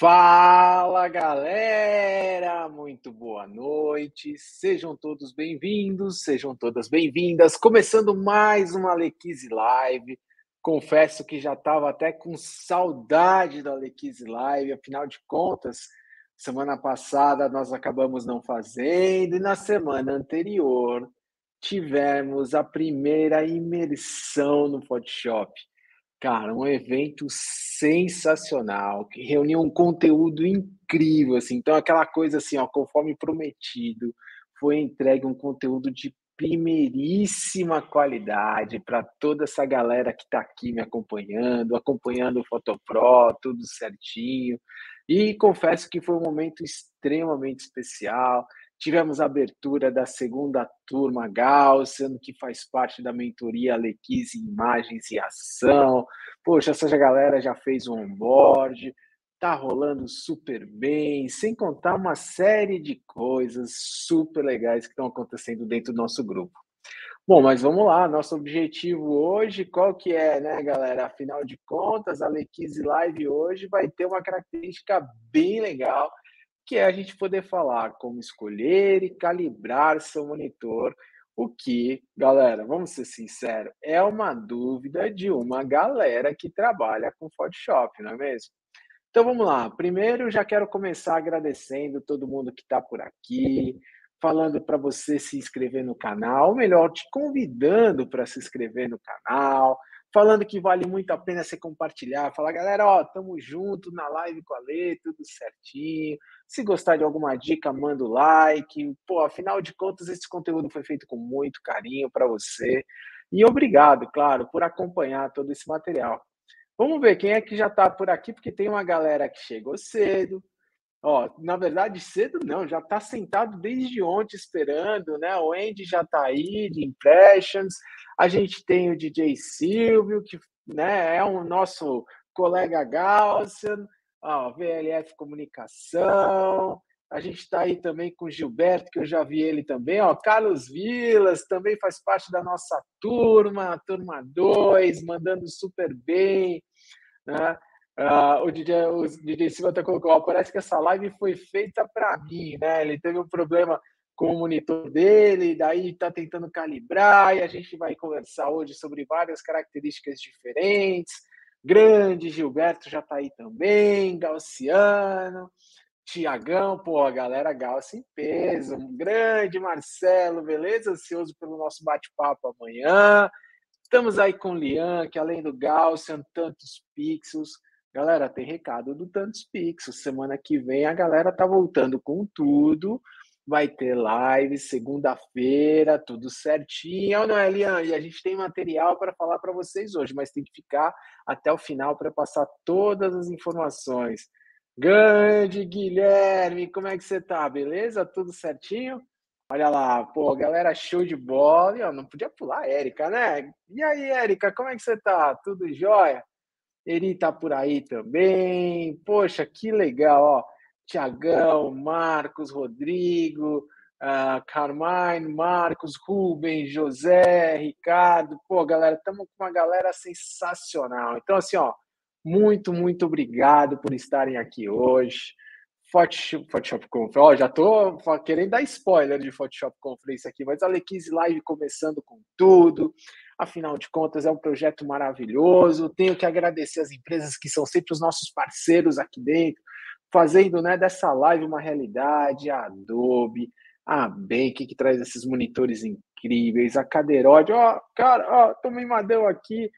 Fala galera, muito boa noite, sejam todos bem-vindos, sejam todas bem-vindas. Começando mais uma Alequise Live. Confesso que já estava até com saudade da Alequise Live, afinal de contas, semana passada nós acabamos não fazendo, e na semana anterior tivemos a primeira imersão no Photoshop. Cara, um evento sensacional, que reuniu um conteúdo incrível, assim. Então aquela coisa assim, ó, conforme prometido, foi entregue um conteúdo de primeiríssima qualidade para toda essa galera que está aqui me acompanhando, acompanhando o Fotopro, tudo certinho. E confesso que foi um momento extremamente especial. Tivemos a abertura da segunda turma Gaussian, que faz parte da mentoria Alequise Imagens e Ação. Poxa, essa galera já fez o onboard, tá rolando super bem, sem contar uma série de coisas super legais que estão acontecendo dentro do nosso grupo. Bom, mas vamos lá, nosso objetivo hoje, qual que é, né, galera? Afinal de contas, a Alequise Live hoje vai ter uma característica bem legal, que é a gente poder falar como escolher e calibrar seu monitor, o que, galera, vamos ser sinceros, é uma dúvida de uma galera que trabalha com Photoshop, não é mesmo? Então vamos lá. Primeiro, já quero começar agradecendo todo mundo que está por aqui, falando para você se inscrever no canal, ou melhor, te convidando para se inscrever no canal, falando que vale muito a pena você compartilhar, falar, galera, ó, tamo junto na live com a Lê, tudo certinho. Se gostar de alguma dica, manda o like. Pô, afinal de contas, esse conteúdo foi feito com muito carinho para você. E obrigado, claro, por acompanhar todo esse material. Vamos ver quem é que já está por aqui, porque tem uma galera que chegou cedo. Ó, na verdade, cedo não, já está sentado desde ontem esperando, né? O Andy já está aí, de Impressions. A gente tem o DJ Silvio, que, né, é o nosso colega Gaussian, ó, VLF Comunicação. A gente está aí também com o Gilberto, que eu já vi ele também. Ó, Carlos Vilas também faz parte da nossa turma, turma 2, mandando super bem, né? O DJ Silva até colocou, ó, parece que essa live foi feita para mim, né? Ele teve um problema com o monitor dele, daí está tentando calibrar, e a gente vai conversar hoje sobre várias características diferentes. Grande Gilberto já está aí também, Gaussiano, Tiagão, pô, a galera Gauss em peso, um grande Marcelo, beleza? Ansioso pelo nosso bate-papo amanhã. Estamos aí com o Lian, que além do Gaussian, tantos pixels. Galera, tem recado do Tantos Pixels. Semana que vem a galera tá voltando com tudo. Vai ter live segunda-feira, tudo certinho, não é, Lian? E a gente tem material para falar para vocês hoje, mas tem que ficar até o final para passar todas as informações. Grande Guilherme, como é que você tá? Beleza? Tudo certinho? Olha lá, pô, galera, show de bola. E, ó, não podia pular a Érica, né? E aí, Érica, como é que você tá? Tudo jóia? Eri tá por aí também. Poxa, que legal, ó. Tiagão, Marcos, Rodrigo, Carmine, Marcos, Rubens, José, Ricardo. Pô, galera, estamos com uma galera sensacional. Então, assim, ó, muito obrigado por estarem aqui hoje. Photoshop Conference. Ó, já tô querendo dar spoiler de Photoshop Conference aqui, mas a Alequise Live começando com tudo. Afinal de contas, é um projeto maravilhoso. Tenho que agradecer as empresas que são sempre os nossos parceiros aqui dentro, fazendo, né, dessa live uma realidade. A Adobe, a Bank, que traz esses monitores incríveis, a Cadeirode. Ó, cara, ó, tomei madão aqui.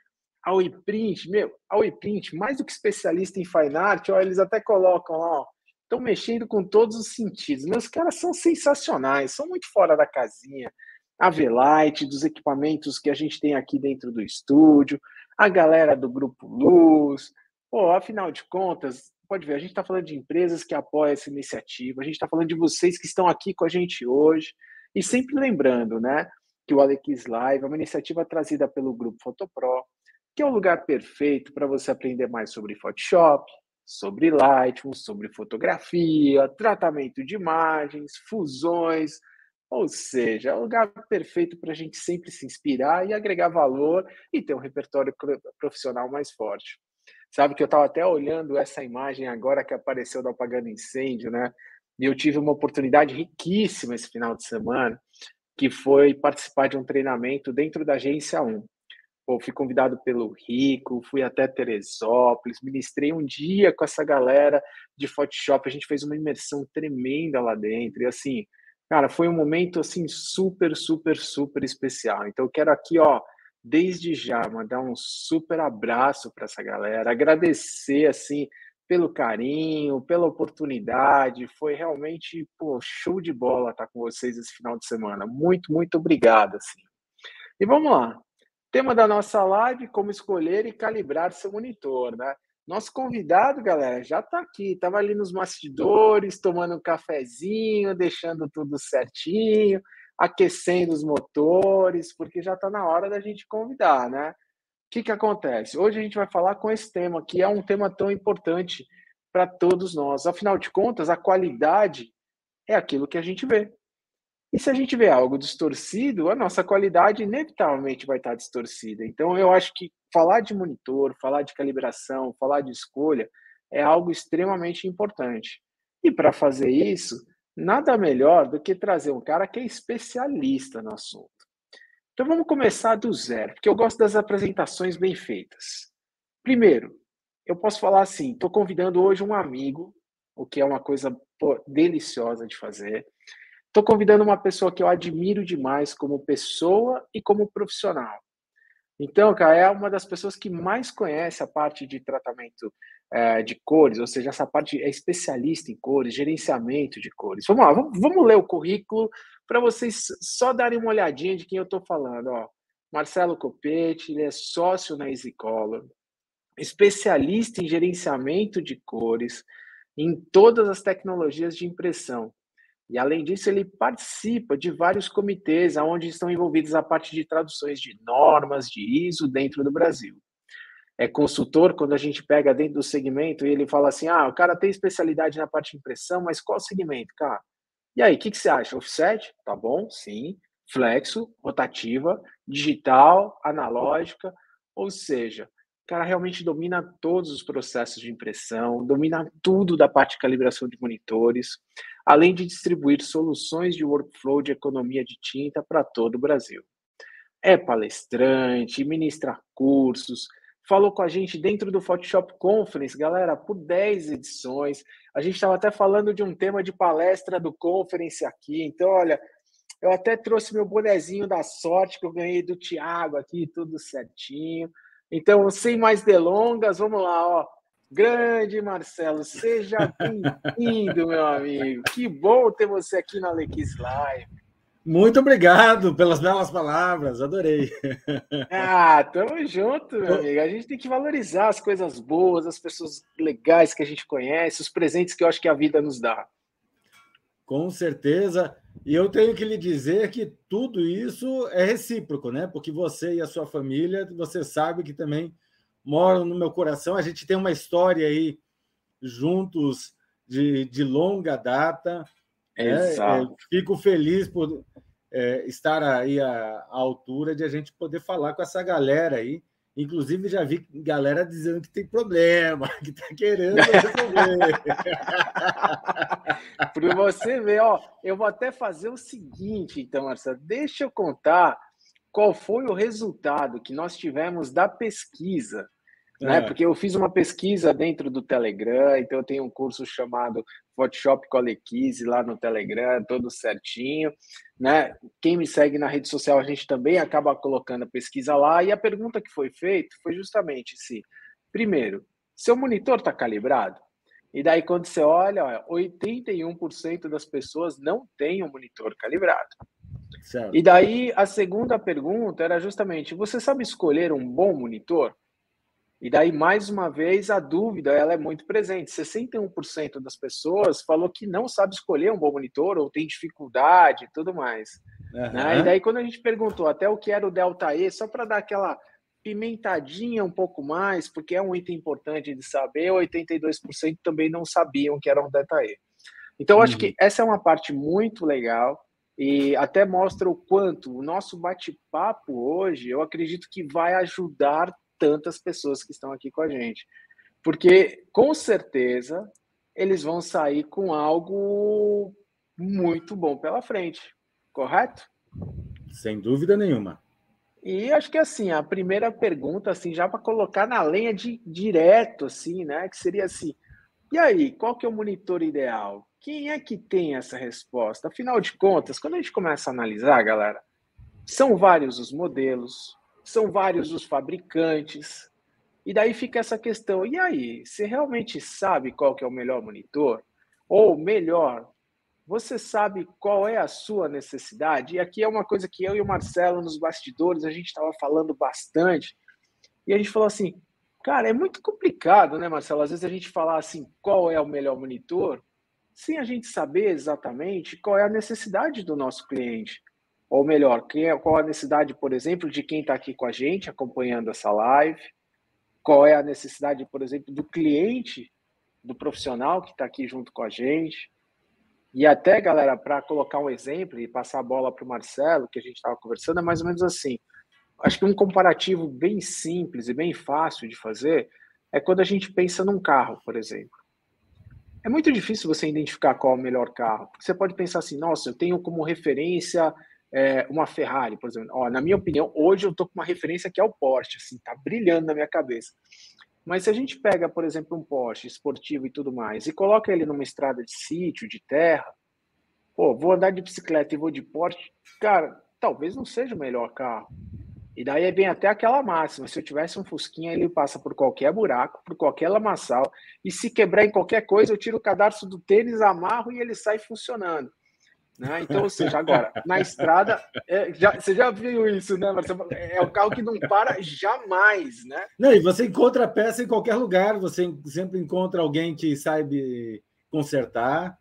A WePrint, meu, a WePrint, mais do que especialista em fine art, ó, eles até colocam lá, ó, estão mexendo com todos os sentidos. Meus caras são sensacionais, são muito fora da casinha. A Velight, dos equipamentos que a gente tem aqui dentro do estúdio, a galera do Grupo Luz. Pô, afinal de contas, pode ver, a gente está falando de empresas que apoiam essa iniciativa, a gente está falando de vocês que estão aqui com a gente hoje. E sempre lembrando, né, que o Alex Live é uma iniciativa trazida pelo Grupo Fotopro, que é o lugar perfeito para você aprender mais sobre Photoshop, sobre Lightroom, sobre fotografia, tratamento de imagens, fusões, ou seja, é o lugar perfeito para a gente sempre se inspirar e agregar valor e ter um repertório profissional mais forte. Sabe que eu estava até olhando essa imagem agora que apareceu do apagando incêndio, né? E eu tive uma oportunidade riquíssima esse final de semana, que foi participar de um treinamento dentro da Agência 1. Pô, fui convidado pelo Rico, fui até Teresópolis, ministrei um dia com essa galera de Photoshop, a gente fez uma imersão tremenda lá dentro, e assim, cara, foi um momento, assim, super, super, super especial. Então eu quero aqui, ó, desde já, mandar um super abraço para essa galera, agradecer, assim, pelo carinho, pela oportunidade, foi realmente, pô, show de bola estar com vocês esse final de semana. Muito, muito obrigado, assim. E vamos lá. Tema da nossa live: como escolher e calibrar seu monitor, né? Nosso convidado, galera, já está aqui, estava ali nos bastidores, tomando um cafezinho, deixando tudo certinho, aquecendo os motores, porque já está na hora da gente convidar, né? O que que acontece? Hoje a gente vai falar com esse tema, que é um tema tão importante para todos nós. Afinal de contas, a qualidade é aquilo que a gente vê. E se a gente vê algo distorcido, a nossa qualidade inevitavelmente vai estar distorcida. Então, eu acho que falar de monitor, falar de calibração, falar de escolha é algo extremamente importante. E para fazer isso, nada melhor do que trazer um cara que é especialista no assunto. Então, vamos começar do zero, porque eu gosto das apresentações bem feitas. Primeiro, eu posso falar assim: estou convidando hoje um amigo, o que é uma coisa, pô, deliciosa de fazer. Estou convidando uma pessoa que eu admiro demais como pessoa e como profissional. Então, cara, é uma das pessoas que mais conhece a parte de tratamento de cores, ou seja, essa parte é especialista em cores, gerenciamento de cores. Vamos lá, vamos ler o currículo para vocês só darem uma olhadinha de quem eu estou falando. Ó. Marcelo Copete, ele é sócio na EasyColor, especialista em gerenciamento de cores em todas as tecnologias de impressão. E, além disso, ele participa de vários comitês onde estão envolvidos a parte de traduções de normas de ISO dentro do Brasil. É consultor quando a gente pega dentro do segmento e ele fala assim: ah, o cara tem especialidade na parte de impressão, mas qual segmento, cara? E aí, o que você acha? Offset? Tá bom, sim. Flexo, rotativa, digital, analógica, ou seja, o cara realmente domina todos os processos de impressão, domina tudo da parte de calibração de monitores, além de distribuir soluções de workflow de economia de tinta para todo o Brasil. É palestrante, ministra cursos, falou com a gente dentro do Photoshop Conference, galera, por 10 edições. A gente estava até falando de um tema de palestra do Conference aqui, então, olha, eu até trouxe meu bonezinho da sorte que eu ganhei do Thiago aqui, tudo certinho. Então, sem mais delongas, vamos lá, ó. Grande Marcelo, seja bem-vindo, meu amigo. Que bom ter você aqui na Alequis Live. Muito obrigado pelas belas palavras, adorei. Ah, tamo junto, meu amigo. A gente tem que valorizar as coisas boas, as pessoas legais que a gente conhece, os presentes que eu acho que a vida nos dá. Com certeza. E eu tenho que lhe dizer que tudo isso é recíproco, né? Porque você e a sua família, você sabe que também moram no meu coração. A gente tem uma história aí juntos de longa data, né? Exato. Fico feliz por estar aí à altura de a gente poder falar com essa galera aí. Inclusive, já vi galera dizendo que tem problema, que está querendo resolver. Para você ver, ó, eu vou até fazer o seguinte, então, Marcelo, deixa eu contar qual foi o resultado que nós tivemos da pesquisa, né? É. Porque eu fiz uma pesquisa dentro do Telegram, então eu tenho um curso chamado Photoshop com Alequise lá no Telegram, todo certinho, né? Quem me segue na rede social, a gente também acaba colocando a pesquisa lá, e a pergunta que foi feita foi justamente se, primeiro, seu monitor está calibrado? E daí, quando você olha, 81% das pessoas não têm um monitor calibrado. E Certo. daí, a segunda pergunta era justamente: você sabe escolher um bom monitor? E daí, mais uma vez, a dúvida ela é muito presente. 61% das pessoas falou que não sabe escolher um bom monitor ou tem dificuldade e tudo mais. Né? E Uhum. daí, quando a gente perguntou até o que era o Delta E, só para dar aquela pimentadinha um pouco mais, porque é um item importante de saber, 82% também não sabiam que era um Delta E. Então, eu acho que Uhum. essa é uma parte muito legal e até mostra o quanto o nosso bate-papo hoje, eu acredito que vai ajudar tantas pessoas que estão aqui com a gente. Porque, com certeza, eles vão sair com algo muito bom pela frente, correto? Sem dúvida nenhuma. E acho que assim, a primeira pergunta, assim, já para colocar na lenha de direto, assim, né? Que seria assim: e aí, qual que é o monitor ideal? Quem é que tem essa resposta? Afinal de contas, quando a gente começa a analisar, galera, são vários os modelos, são vários os fabricantes, e daí fica essa questão: e aí, você realmente sabe qual que é o melhor monitor? Ou melhor, você sabe qual é a sua necessidade? E aqui é uma coisa que eu e o Marcelo, nos bastidores, a gente estava falando bastante, e a gente falou assim, cara, é muito complicado, né, Marcelo? Às vezes a gente falar assim, qual é o melhor monitor, sem a gente saber exatamente qual é a necessidade do nosso cliente. Ou melhor, qual a necessidade, por exemplo, de quem está aqui com a gente, acompanhando essa live, qual é a necessidade, por exemplo, do cliente, do profissional que está aqui junto com a gente. E até, galera, para colocar um exemplo e passar a bola para o Marcelo, que a gente estava conversando, é mais ou menos assim. Acho que um comparativo bem simples e bem fácil de fazer é quando a gente pensa num carro, por exemplo. É muito difícil você identificar qual é o melhor carro, porque você pode pensar assim, nossa, eu tenho como referência uma Ferrari, por exemplo. Ó, na minha opinião, hoje eu estou com uma referência que é o Porsche, assim, tá brilhando na minha cabeça. Mas se a gente pega, por exemplo, um Porsche esportivo e tudo mais, e coloca ele numa estrada de sítio, de terra, pô, vou andar de bicicleta e vou de Porsche, cara, talvez não seja o melhor carro. E daí vem até aquela máxima: se eu tivesse um Fusquinha, ele passa por qualquer buraco, por qualquer lamaçal, e se quebrar em qualquer coisa, eu tiro o cadarço do tênis, amarro e ele sai funcionando. Né? Então, ou seja, agora, na estrada, você já viu isso, né, Marcelo? É o carro que não para jamais, né? Não, e você encontra a peça em qualquer lugar, você sempre encontra alguém que sabe consertar.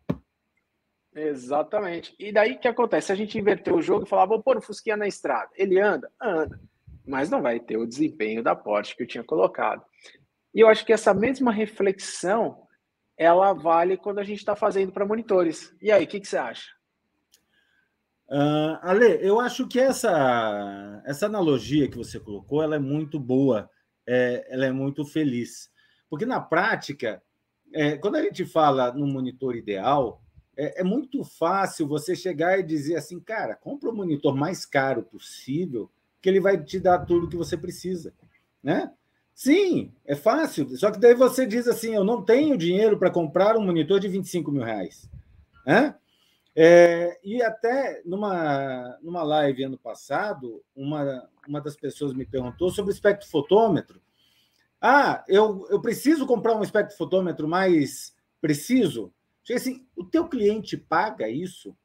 Exatamente. E daí o que acontece? Se a gente inverter o jogo e falar, vou pôr o Fusquinha na estrada, ele anda? Anda. Mas não vai ter o desempenho da Porsche que eu tinha colocado. E eu acho que essa mesma reflexão, ela vale quando a gente está fazendo para monitores. E aí, o que você acha? Ale, eu acho que essa analogia que você colocou, ela é muito boa, ela é muito feliz. Porque, na prática, quando a gente fala no monitor ideal, é muito fácil você chegar e dizer assim, cara, compra o monitor mais caro possível, que ele vai te dar tudo que você precisa, né? Sim, é fácil. Só que daí você diz assim, eu não tenho dinheiro para comprar um monitor de 25 mil reais, né? E até numa live ano passado, uma das pessoas me perguntou sobre o espectrofotômetro. Eu preciso comprar um espectrofotômetro mais preciso? Assim, o teu cliente paga isso?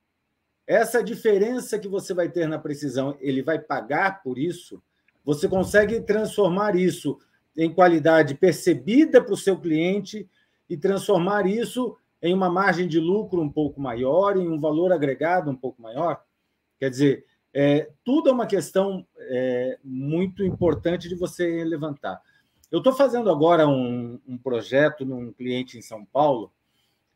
Essa diferença que você vai ter na precisão, ele vai pagar por isso? Você consegue transformar isso em qualidade percebida para o seu cliente e transformar isso em uma margem de lucro um pouco maior, em um valor agregado um pouco maior? Quer dizer, tudo é uma questão muito importante de você levantar. Eu estou fazendo agora um projeto num cliente em São Paulo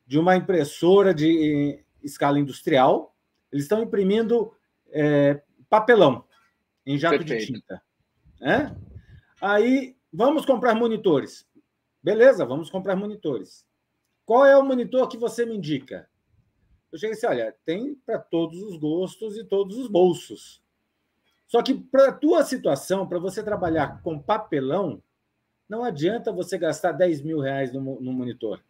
de uma impressora de escala industrial. Eles estão imprimindo papelão em jato Perfeito. de tinta. Né? Aí, vamos comprar monitores. Beleza, vamos comprar monitores. Qual é o monitor que você me indica? Eu cheguei assim, olha, tem para todos os gostos e todos os bolsos. Só que para a tua situação, para você trabalhar com papelão, não adianta você gastar 10 mil reais no monitor.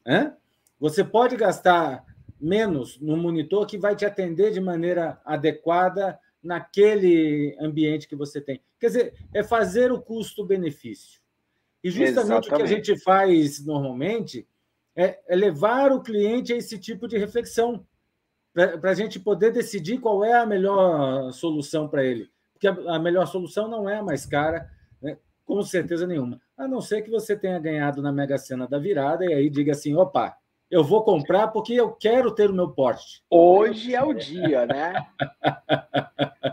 Né? Você pode gastar menos no monitor que vai te atender de maneira adequada naquele ambiente que você tem. Quer dizer, é fazer o custo-benefício. E justamente o que a gente faz normalmente é levar o cliente a esse tipo de reflexão, para a gente poder decidir qual é a melhor solução para ele. Porque a melhor solução não é a mais cara, né? Com certeza nenhuma. A não ser que você tenha ganhado na Mega Sena da virada e aí diga assim, opa, eu vou comprar porque eu quero ter o meu Porsche. Hoje é o dia, né?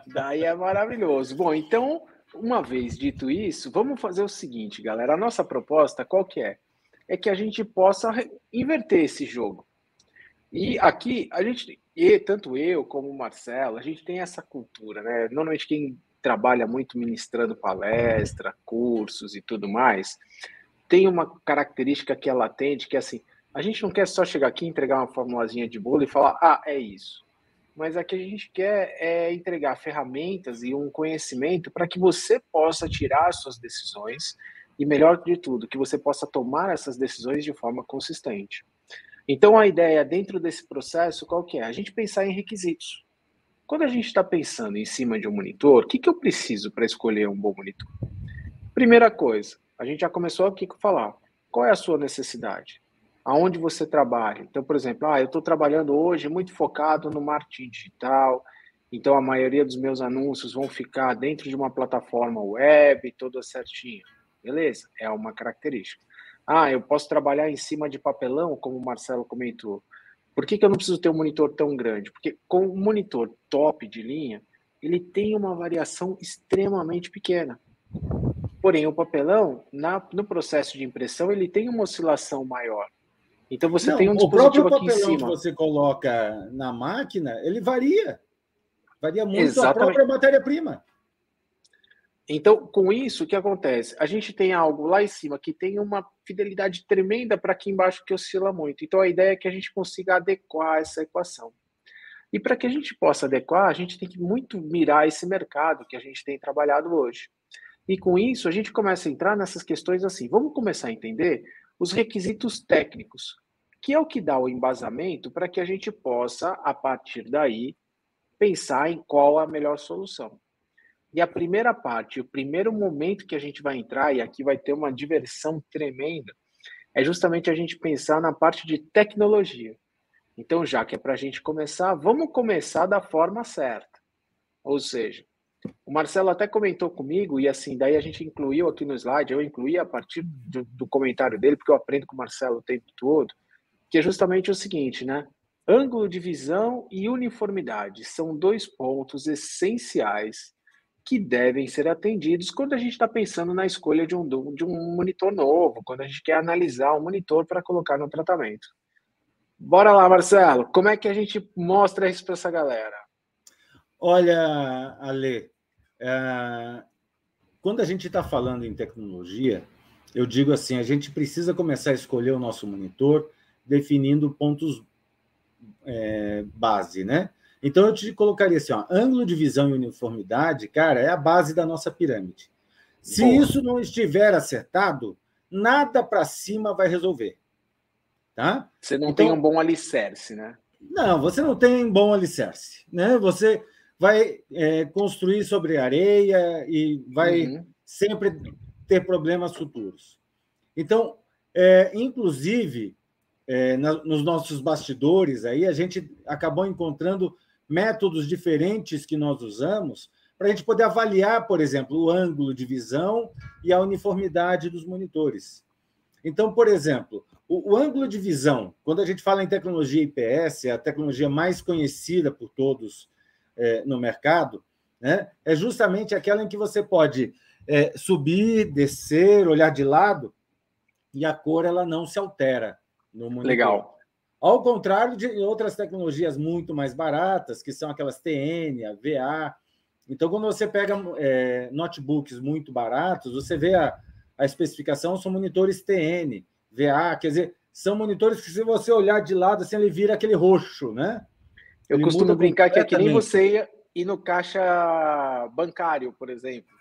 Daí é maravilhoso. Bom, então, uma vez dito isso, vamos fazer o seguinte, galera. A nossa proposta, qual que é? É que a gente possa inverter esse jogo. E aqui, tanto eu como o Marcelo, a gente tem essa cultura, né? Normalmente quem trabalha muito ministrando palestra, cursos e tudo mais, tem uma característica que é latente, que é assim, a gente não quer só chegar aqui, entregar uma formulazinha de bolo e falar, ah, é isso. Mas aqui a gente quer entregar ferramentas e um conhecimento para que você possa tirar as suas decisões e, melhor de tudo, que você possa tomar essas decisões de forma consistente. Então, a ideia dentro desse processo, qual que é? A gente pensar em requisitos. Quando a gente está pensando em cima de um monitor, o que, que eu preciso para escolher um bom monitor? Primeira coisa, a gente já começou aqui a falar, qual é a sua necessidade? Aonde você trabalha? Então, por exemplo, eu estou trabalhando hoje muito focado no marketing digital, então a maioria dos meus anúncios vão ficar dentro de uma plataforma web, toda certinha. Beleza, é uma característica. Eu posso trabalhar em cima de papelão, como o Marcelo comentou. Por que eu não preciso ter um monitor tão grande? Porque com um monitor top de linha, ele tem uma variação extremamente pequena. Porém, o papelão, no processo de impressão, ele tem uma oscilação maior. Então, você tem um dispositivo aqui em cima. O próprio papelão que você coloca na máquina, ele varia. Varia muito. Exatamente. A própria matéria-prima. Então, com isso, o que acontece? A gente tem algo lá em cima que tem uma fidelidade tremenda para aqui embaixo que oscila muito. Então, a ideia é que a gente consiga adequar essa equação. E para que a gente possa adequar, a gente tem que muito mirar esse mercado que a gente tem trabalhado hoje. E com isso, a gente começa a entrar nessas questões assim. Vamos começar a entender os requisitos técnicos, que é o que dá o embasamento para que a gente possa, a partir daí, pensar em qual a melhor solução. E a primeira parte, o primeiro momento que a gente vai entrar, e aqui vai ter uma diversão tremenda, é justamente a gente pensar na parte de tecnologia. Então, já que é para a gente começar, vamos começar da forma certa. Ou seja, o Marcelo até comentou comigo, e assim, daí a gente incluiu aqui no slide, eu incluí a partir do comentário dele, porque eu aprendo com o Marcelo o tempo todo, que é justamente o seguinte, né? Ângulo de visão e uniformidade são dois pontos essenciais que devem ser atendidos quando a gente está pensando na escolha de um monitor novo, quando a gente quer analisar um monitor para colocar no tratamento. Bora lá, Marcelo, como é que a gente mostra isso para essa galera? Olha, Ale, quando a gente está falando em tecnologia, eu digo assim, a gente precisa começar a escolher o nosso monitor definindo pontos base, né? Então, eu te colocaria assim, ângulo de visão e uniformidade, cara, é a base da nossa pirâmide. Se isso não estiver acertado, nada para cima vai resolver. Tá? Você não tem um bom alicerce, né? Não, você não tem bom alicerce. Né? Você vai construir sobre areia e vai sempre ter problemas futuros. Então, inclusive, nos nossos bastidores, aí, a gente acabou encontrando métodos diferentes que nós usamos para a gente poder avaliar, por exemplo, o ângulo de visão e a uniformidade dos monitores. Então, por exemplo, o ângulo de visão, quando a gente fala em tecnologia IPS, é a tecnologia mais conhecida por todos no mercado, né? É justamente aquela em que você pode subir, descer, olhar de lado, e a cor ela não se altera no monitor. Legal. Ao contrário de outras tecnologias muito mais baratas, que são aquelas TN, a VA. Então, quando você pega notebooks muito baratos, você vê a especificação, são monitores TN, VA, quer dizer, são monitores que, se você olhar de lado, assim, ele vira aquele roxo, né? Eu costumo brincar que é que nem você ir no caixa bancário, por exemplo,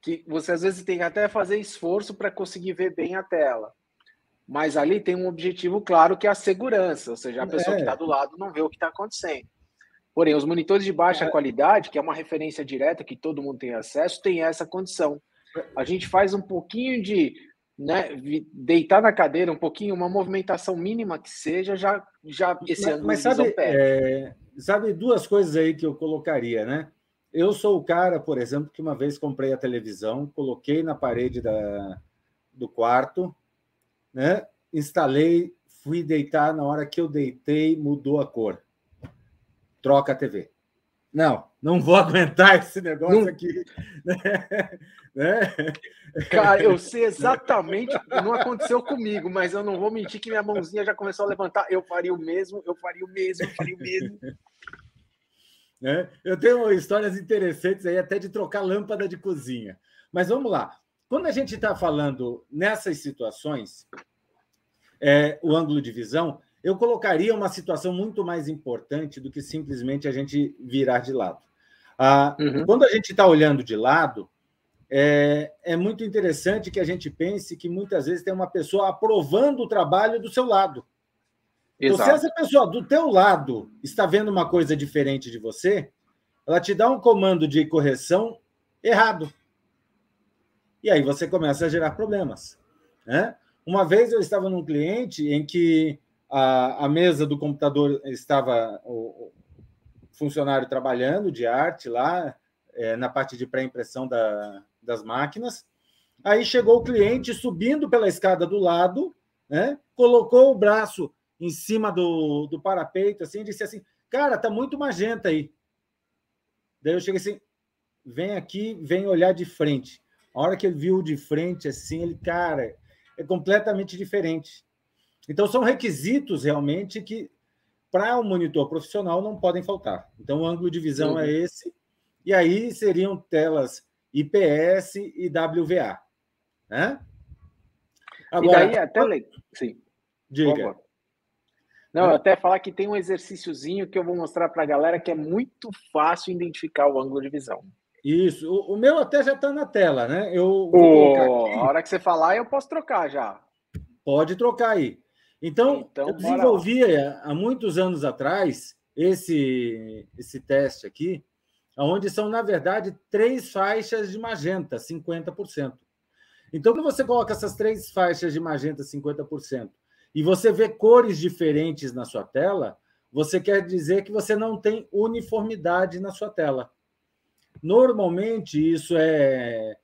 que você às vezes tem que até fazer esforço para conseguir ver bem a tela. Mas ali tem um objetivo claro, que é a segurança, ou seja, a pessoa que está do lado não vê o que está acontecendo. Porém, os monitores de baixa qualidade, que é uma referência direta que todo mundo tem acesso, tem essa condição. A gente faz um pouquinho de deitar na cadeira, um pouquinho, uma movimentação mínima que seja, já esse ângulo de visão perde. Sabe duas coisas aí que eu colocaria, né? Eu sou o cara, por exemplo, que uma vez comprei a televisão, coloquei na parede do quarto, né? Instalei, fui deitar, na hora que eu deitei, mudou a cor. Troca a TV. Não vou aguentar esse negócio aqui. Né? Cara, eu sei exatamente, não aconteceu comigo, mas eu não vou mentir que minha mãozinha já começou a levantar. Eu faria o mesmo. Eu tenho histórias interessantes aí, até de trocar lâmpada de cozinha. Mas vamos lá. quando a gente está falando nessas situações, o ângulo de visão, eu colocaria uma situação muito mais importante do que simplesmente a gente virar de lado. Quando a gente está olhando de lado, é muito interessante que a gente pense que muitas vezes tem uma pessoa aprovando o trabalho do seu lado. Então, se essa pessoa do teu lado está vendo uma coisa diferente de você, ela te dá um comando de correção errado. E aí você começa a gerar problemas, né? Uma vez eu estava num cliente em que a mesa do computador estava o funcionário trabalhando de arte lá, na parte de pré-impressão das máquinas. Aí chegou o cliente subindo pela escada do lado, né? Colocou o braço em cima do parapeito assim, e disse assim: cara, tá muito magenta aí. Daí eu cheguei assim: vem aqui, vem olhar de frente. A hora que ele viu de frente, assim, ele, cara, é completamente diferente. Então, são requisitos realmente que, para um monitor profissional, não podem faltar. Então, o ângulo de visão é esse, e aí seriam telas IPS e WVA. Né? Agora, e daí até... Sim. Diga. Não, eu até falar que tem um exercíciozinho que eu vou mostrar para a galera que é muito fácil identificar o ângulo de visão. Isso. O meu até já está na tela, né? Eu vou colocar aqui. A hora que você falar, eu posso trocar já. Pode trocar aí. Então eu desenvolvi há muitos anos atrás esse teste aqui, onde são, na verdade, 3 faixas de magenta, 50%. Então, quando você coloca essas 3 faixas de magenta, 50%, e você vê cores diferentes na sua tela, você quer dizer que você não tem uniformidade na sua tela. Normalmente, isso é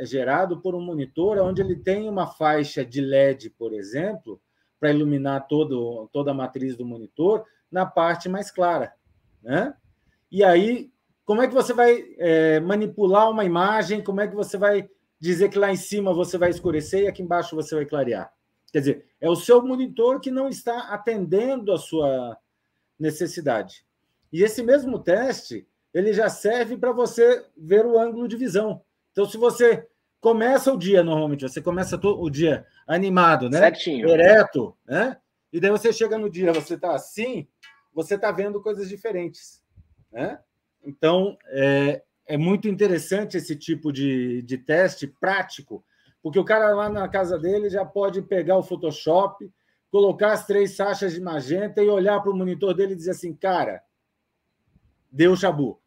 gerado por um monitor onde ele tem uma faixa de LED, por exemplo, para iluminar toda a matriz do monitor na parte mais clara, né? E aí, como é que você vai manipular uma imagem? Como é que você vai dizer que lá em cima você vai escurecer e aqui embaixo você vai clarear? Quer dizer, é o seu monitor que não está atendendo a sua necessidade. E esse mesmo teste, ele já serve para você ver o ângulo de visão. Então, se você começa o dia, normalmente, você começa o dia animado, né? Certinho. Ereto, né? E daí você chega no dia, você está assim, você está vendo coisas diferentes, né? Então, é muito interessante esse tipo de teste prático, porque o cara lá na casa dele já pode pegar o Photoshop, colocar as 3 faixas de magenta e olhar para o monitor dele e dizer assim, cara, deu chabu.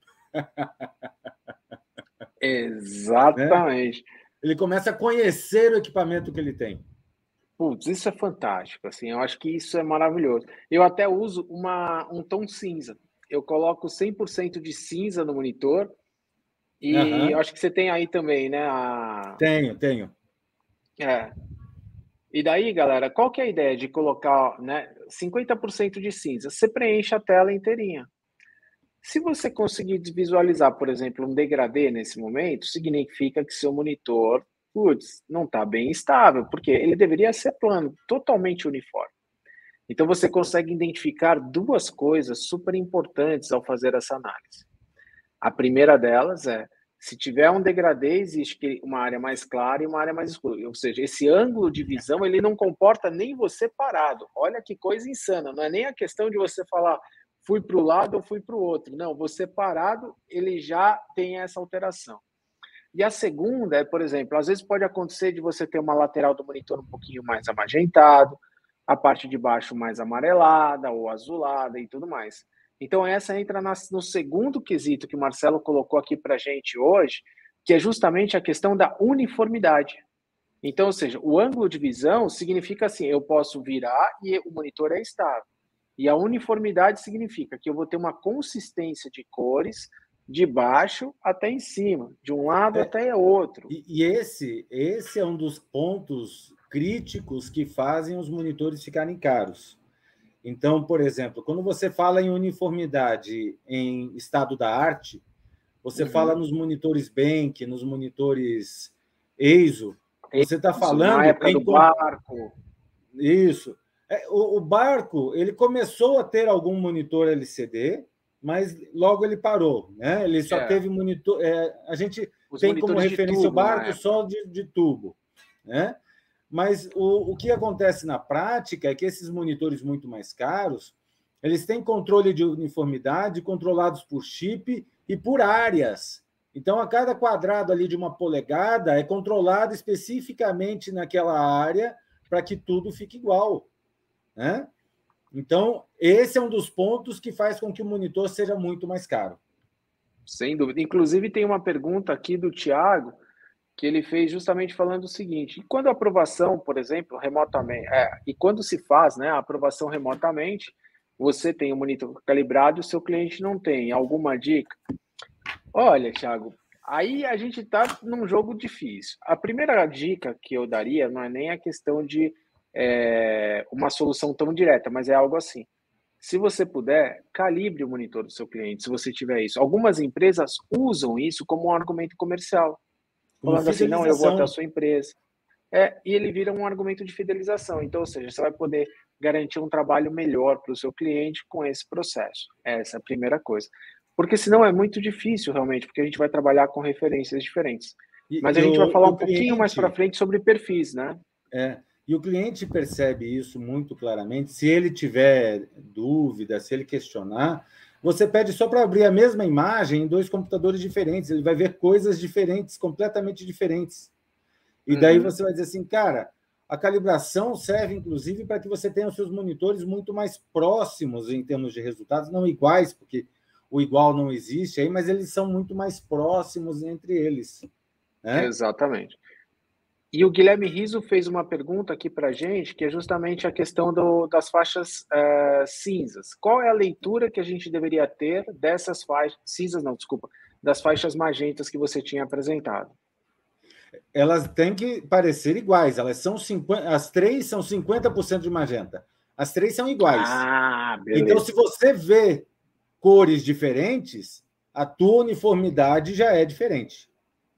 Exatamente. Né? Ele começa a conhecer o equipamento que ele tem. Putz, isso é fantástico. Assim, eu acho que isso é maravilhoso. Eu até uso um tom cinza. Eu coloco 100% de cinza no monitor. E eu acho que você tem aí também, né? Tenho. E daí, galera, qual que é a ideia de colocar, né, 50% de cinza? Você preenche a tela inteirinha. Se você conseguir visualizar, por exemplo, um degradê nesse momento, significa que seu monitor, não está bem estável, porque ele deveria ser plano, totalmente uniforme. Então, você consegue identificar 2 coisas super importantes ao fazer essa análise. A primeira delas é, se tiver um degradê, existe uma área mais clara e uma área mais escura. Ou seja, esse ângulo de visão, ele não comporta nem você parado. Olha que coisa insana. Não é nem a questão de você falar fui para o lado ou fui para o outro. Não, você parado, ele já tem essa alteração. E a segunda é, por exemplo, às vezes pode acontecer de você ter uma lateral do monitor um pouquinho mais amagentado, a parte de baixo mais amarelada ou azulada e tudo mais. Então, essa entra no segundo quesito que o Marcelo colocou aqui para a gente hoje, que é justamente a questão da uniformidade. Então, ou seja, o ângulo de visão significa assim, eu posso virar e o monitor é estável. E a uniformidade significa que eu vou ter uma consistência de cores de baixo até em cima, de um lado até outro. E esse é um dos pontos críticos que fazem os monitores ficarem caros. Então, por exemplo, quando você fala em uniformidade em estado da arte, você fala nos monitores Benck, nos monitores EIZO, você está falando... Na época do Barco. Isso. O Barco, ele começou a ter algum monitor LCD, mas logo ele parou, né? Ele só teve monitor. A gente tem como referência o barco só de tubo, né? Mas o que acontece na prática é que esses monitores muito mais caros, eles têm controle de uniformidade controlados por chip e por áreas. Então, a cada quadrado ali de 1 polegada é controlado especificamente naquela área para que tudo fique igual, né? Então, esse é um dos pontos que faz com que o monitor seja muito mais caro. Sem dúvida. Inclusive, tem uma pergunta aqui do Thiago, que ele fez justamente falando o seguinte: e quando a aprovação, por exemplo, remotamente, e quando se faz, né, a aprovação remotamente, você tem o monitor calibrado e o seu cliente não tem. Alguma dica? Olha, Thiago, aí a gente está num jogo difícil. A primeira dica que eu daria não é nem a questão de uma solução tão direta, mas é algo assim. Se você puder, calibre o monitor do seu cliente, se você tiver isso. Algumas empresas usam isso como um argumento comercial. Falando assim, não, eu vou até a sua empresa. E ele vira um argumento de fidelização. Então, ou seja, você vai poder garantir um trabalho melhor para o seu cliente com esse processo. Essa é a primeira coisa. Porque senão é muito difícil, realmente, porque a gente vai trabalhar com referências diferentes. Mas a gente vai falar um pouquinho mais para frente sobre perfis, né? E o cliente percebe isso muito claramente. Se ele tiver dúvida, se ele questionar, você pede só para abrir a mesma imagem em 2 computadores diferentes. Ele vai ver coisas diferentes, completamente diferentes. E daí você vai dizer assim, cara, a calibração serve, inclusive, para que você tenha os seus monitores muito mais próximos em termos de resultados, não iguais, porque o igual não existe aí, mas eles são muito mais próximos entre eles, né? Exatamente. E o Guilherme Riso fez uma pergunta aqui para a gente, que é justamente a questão das faixas cinzas. Qual é a leitura que a gente deveria ter dessas faixas... Cinzas não, desculpa. Das faixas magentas que você tinha apresentado. Elas têm que parecer iguais. Elas são 50, as 3 são 50% de magenta. As 3 são iguais. Beleza. Então, se você vê cores diferentes, a tua uniformidade já é diferente.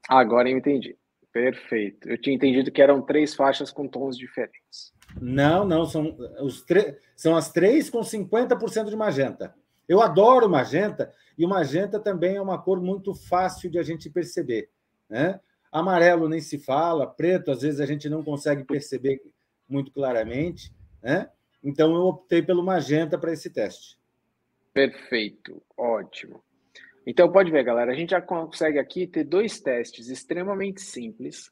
Agora eu entendi. Perfeito. Eu tinha entendido que eram 3 faixas com tons diferentes. Não, são as 3 com 50% de magenta. Eu adoro magenta, e o magenta também é uma cor muito fácil de a gente perceber, né? Amarelo nem se fala, preto às vezes a gente não consegue perceber muito claramente, né? Então eu optei pelo magenta para esse teste. Perfeito, ótimo. Então, pode ver, galera, a gente já consegue aqui ter 2 testes extremamente simples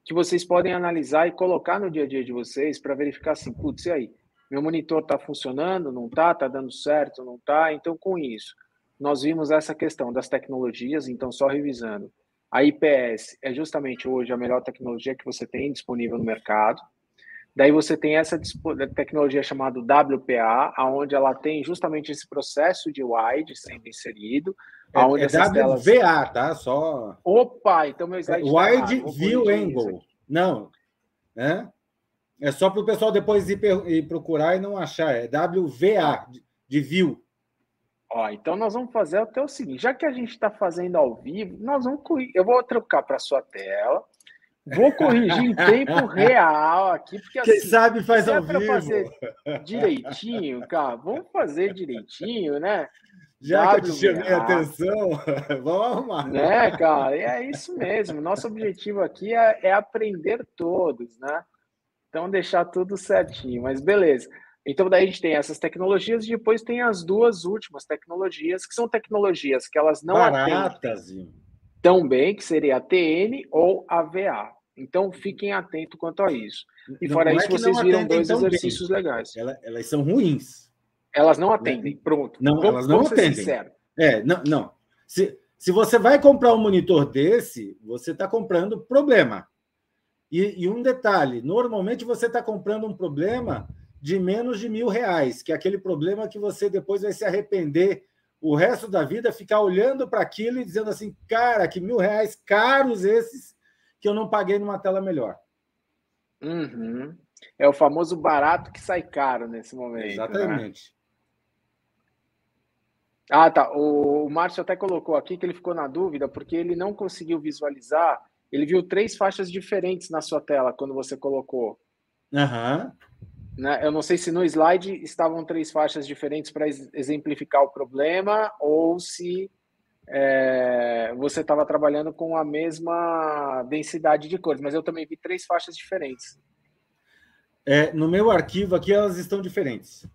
que vocês podem analisar e colocar no dia a dia de vocês para verificar assim, putz, e aí? Meu monitor está funcionando? Não está? Está dando certo? Não está? Então, com isso, nós vimos essa questão das tecnologias, então, só revisando. A IPS é justamente hoje a melhor tecnologia que você tem disponível no mercado. Daí você tem essa tecnologia chamada WPA, onde ela tem justamente esse processo de wide sendo inserido. É WVA, tá? Só... Opa, então meu slide está errado. Wide View Angle. Não, né? É só para o pessoal depois ir procurar e não achar. É WVA, de view. Então nós vamos fazer até o seguinte, já que a gente está fazendo ao vivo, nós vamos eu vou trocar para a sua tela, vou corrigir em tempo real aqui, porque quem sabe faz ao vivo. Fazer direitinho, cara, vamos fazer direitinho, né? Já que eu te chamei a atenção, vamos arrumar. Né, cara? É isso mesmo. Nosso objetivo aqui é aprender todos, né? Então, deixar tudo certinho. Mas beleza. Então, daí a gente tem essas tecnologias e depois tem as 2 últimas tecnologias, que são tecnologias que elas não atendem tão bem, que seria a TN ou a VA. Então, fiquem atentos quanto a isso. E fora isso, vocês viram 2 exercícios legais. Elas são ruins. Elas não atendem, pronto. Não, elas não atendem. Não. Se você vai comprar um monitor desse, você está comprando problema. E um detalhe, normalmente você está comprando um problema de menos de R$1.000, que é aquele problema que você depois vai se arrepender o resto da vida, ficar olhando para aquilo e dizendo assim, cara, que R$1.000 caros esses que eu não paguei numa tela melhor. É o famoso barato que sai caro nesse momento. Exatamente. Né? Tá. O Márcio até colocou aqui que ele ficou na dúvida porque ele não conseguiu visualizar. Ele viu 3 faixas diferentes na sua tela quando você colocou. né? Eu não sei se no slide estavam 3 faixas diferentes para exemplificar o problema ou se você estava trabalhando com a mesma densidade de cores, mas eu também vi 3 faixas diferentes. No meu arquivo aqui, elas estão diferentes.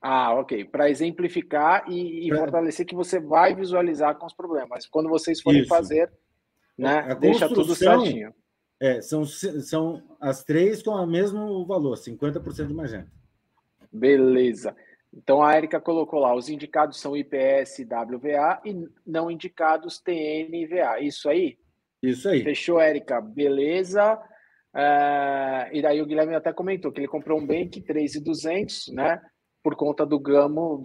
Ah, ok. Para exemplificar e fortalecer que você vai visualizar com os problemas. Quando vocês forem Isso. fazer, né, A deixa tudo construção certinho. são as 3 com o mesmo valor, 50% de magenta. Beleza. Então a Érica colocou lá, os indicados são IPS, WVA e não indicados TN e VA. Isso aí? Isso aí. Fechou, Érica. Beleza. E daí o Guilherme até comentou que ele comprou um Bank 3.200, né? Por conta do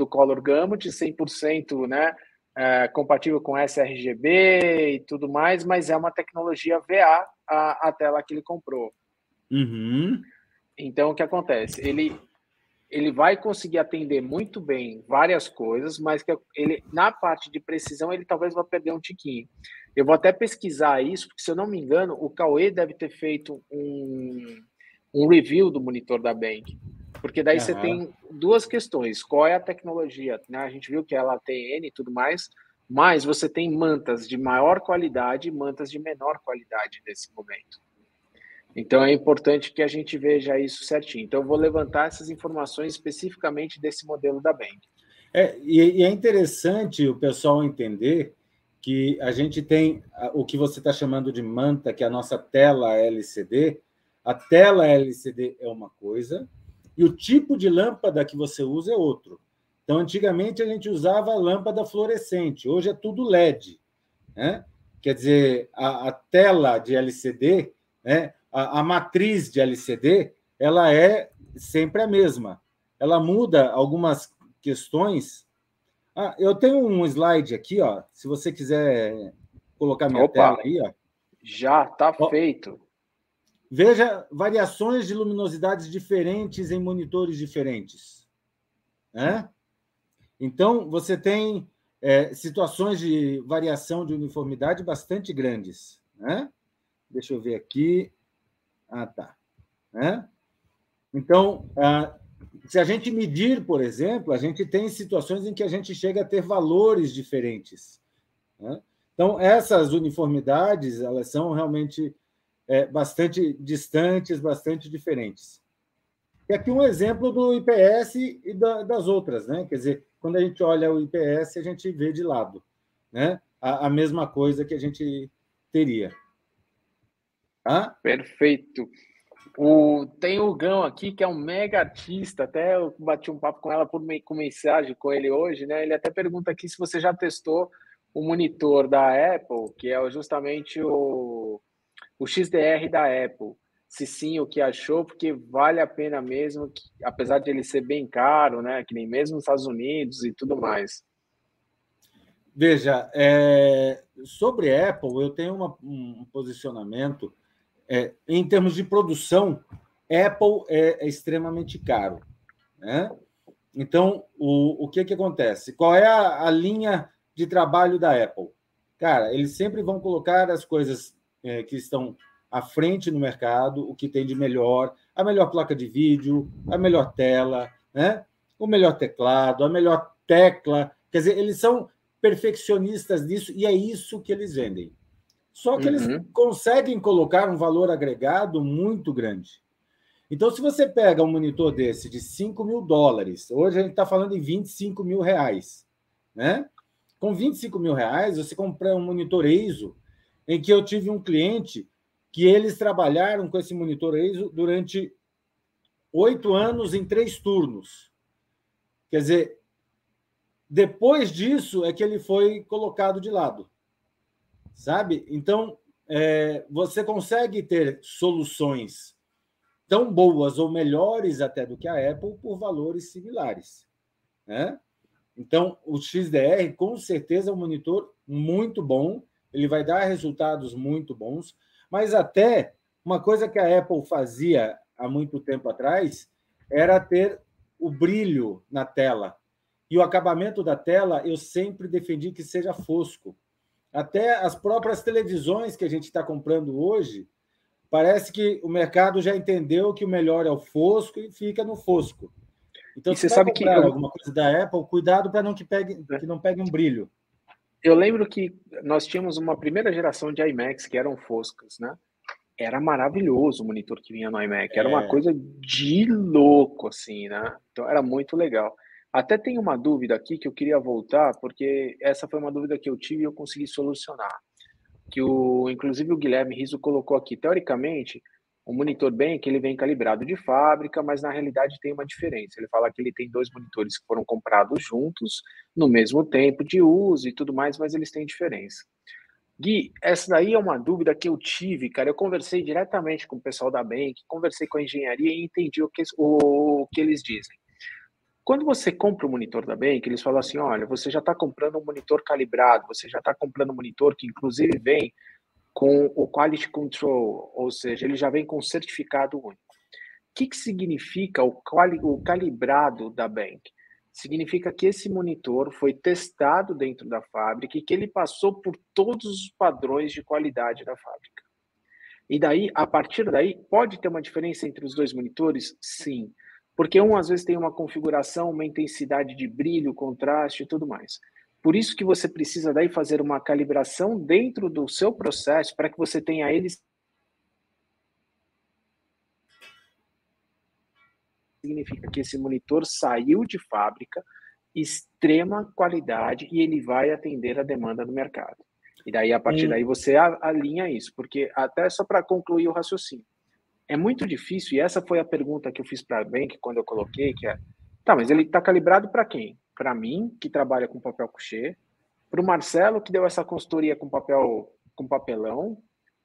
Color Gamut, 100%, né? Compatível com sRGB e tudo mais, mas é uma tecnologia VA a tela que ele comprou. Uhum. Então, o que acontece? Ele vai conseguir atender muito bem várias coisas, mas que ele, na parte de precisão, ele talvez vá perder um tiquinho. Eu vou até pesquisar isso, porque se eu não me engano, o Cauê deve ter feito um review do monitor da Bank. Porque daí você tem duas questões. Qual é a tecnologia? Né? A gente viu que ela tem N e tudo mais, mas você tem mantas de maior qualidade e mantas de menor qualidade nesse momento. Então, é importante que a gente veja isso certinho. Então, eu vou levantar essas informações especificamente desse modelo da Bank. E é interessante o pessoal entender que a gente tem o que você está chamando de manta, que é a nossa tela LCD. A tela LCD é uma coisa e o tipo de lâmpada que você usa é outro. Então, antigamente, a gente usava lâmpada fluorescente. Hoje é tudo LED. Né? Quer dizer, a tela de LCD, né? A matriz de LCD, ela é sempre a mesma. Ela muda algumas questões. Eu tenho um slide aqui, ó. Se você quiser colocar minha tela aí, ó. Já está feito. Veja variações de luminosidades diferentes em monitores diferentes. Né? Então, você tem situações de variação de uniformidade bastante grandes. Né? Deixa eu ver aqui. Tá. Né? Então, se a gente medir, por exemplo, a gente tem situações em que a gente chega a ter valores diferentes. Né? Então, essas uniformidades, elas são realmente bastante distantes, bastante diferentes. E aqui um exemplo do IPS e das outras, né? Quer dizer, quando a gente olha o IPS, a gente vê de lado, né? A mesma coisa que a gente teria. Tá? Perfeito. Tem o Gão aqui, que é um mega artista, até eu bati um papo com ela com mensagem com ele hoje, né? Ele até pergunta aqui se você já testou o monitor da Apple, que é justamente o XDR da Apple. Se sim, o que achou, porque vale a pena mesmo, apesar de ele ser bem caro, né? Que nem mesmo nos Estados Unidos e tudo mais. Veja, sobre Apple, eu tenho um posicionamento. Em termos de produção, Apple é extremamente caro. Né? Então, o que acontece? Qual é a linha de trabalho da Apple? Cara, eles sempre vão colocar as coisas que estão à frente no mercado, o que tem de melhor, a melhor placa de vídeo, a melhor tela, né? O melhor teclado, a melhor tecla. Quer dizer, eles são perfeccionistas nisso e é isso que eles vendem. Só que eles conseguem colocar um valor agregado muito grande. Então, se você pega um monitor desse de $5.000, hoje a gente está falando em R$25.000, né? Com R$25.000, você compra um monitor ISO, em que eu tive um cliente que eles trabalharam com esse monitor ISO durante 8 anos em 3 turnos. Quer dizer, depois disso é que ele foi colocado de lado. Sabe? Então, você consegue ter soluções tão boas ou melhores até do que a Apple por valores similares. Né? Então, o XDR, com certeza, é um monitor muito bom, ele vai dar resultados muito bons, mas até uma coisa que a Apple fazia há muito tempo atrás era ter o brilho na tela. E o acabamento da tela, eu sempre defendi que seja fosco. Até as próprias televisões que a gente está comprando hoje, parece que o mercado já entendeu que o melhor é o fosco e fica no fosco. Então, E se você vai sabe comprar alguma coisa da Apple, cuidado para que não pegue um brilho. eu lembro que nós tínhamos uma primeira geração de iMacs que eram foscas, né? Era maravilhoso o monitor que vinha no iMac, era uma coisa de louco, assim, né? Então era muito legal. Até tem uma dúvida aqui que eu queria voltar, porque essa foi uma dúvida que eu tive e eu consegui solucionar. Inclusive o Guilherme Riso colocou aqui, teoricamente, o monitor Bank ele vem calibrado de fábrica, mas na realidade tem uma diferença. Ele fala que ele tem dois monitores que foram comprados juntos, no mesmo tempo de uso e tudo mais, mas eles têm diferença. Gui, essa daí é uma dúvida que eu tive, cara. Eu conversei diretamente com o pessoal da Bank, conversei com a engenharia e entendi o que eles dizem. Quando você compra o monitor da Bank, eles falam assim: olha, você já está comprando um monitor calibrado, você já está comprando um monitor que, inclusive, vem com o Quality Control, ou seja, ele já vem com certificado único. O que significa o calibrado da Bank? Significa que esse monitor foi testado dentro da fábrica e que ele passou por todos os padrões de qualidade da fábrica. E daí, a partir daí, pode ter uma diferença entre os dois monitores? Sim. Porque um, às vezes, tem uma configuração, uma intensidade de brilho, contraste e tudo mais. Por isso que você precisa daí fazer uma calibração dentro do seu processo para que você tenha eles. Significa que esse monitor saiu de fábrica, extrema qualidade, e ele vai atender a demanda do mercado. E daí, a partir daí, você alinha isso. Porque, até só para concluir o raciocínio, é muito difícil, e essa foi a pergunta que eu fiz para a Bank quando eu coloquei, que é, tá, mas ele está calibrado para quem? Para mim, que trabalha com papel couché, para o Marcelo, que deu essa consultoria com papelão,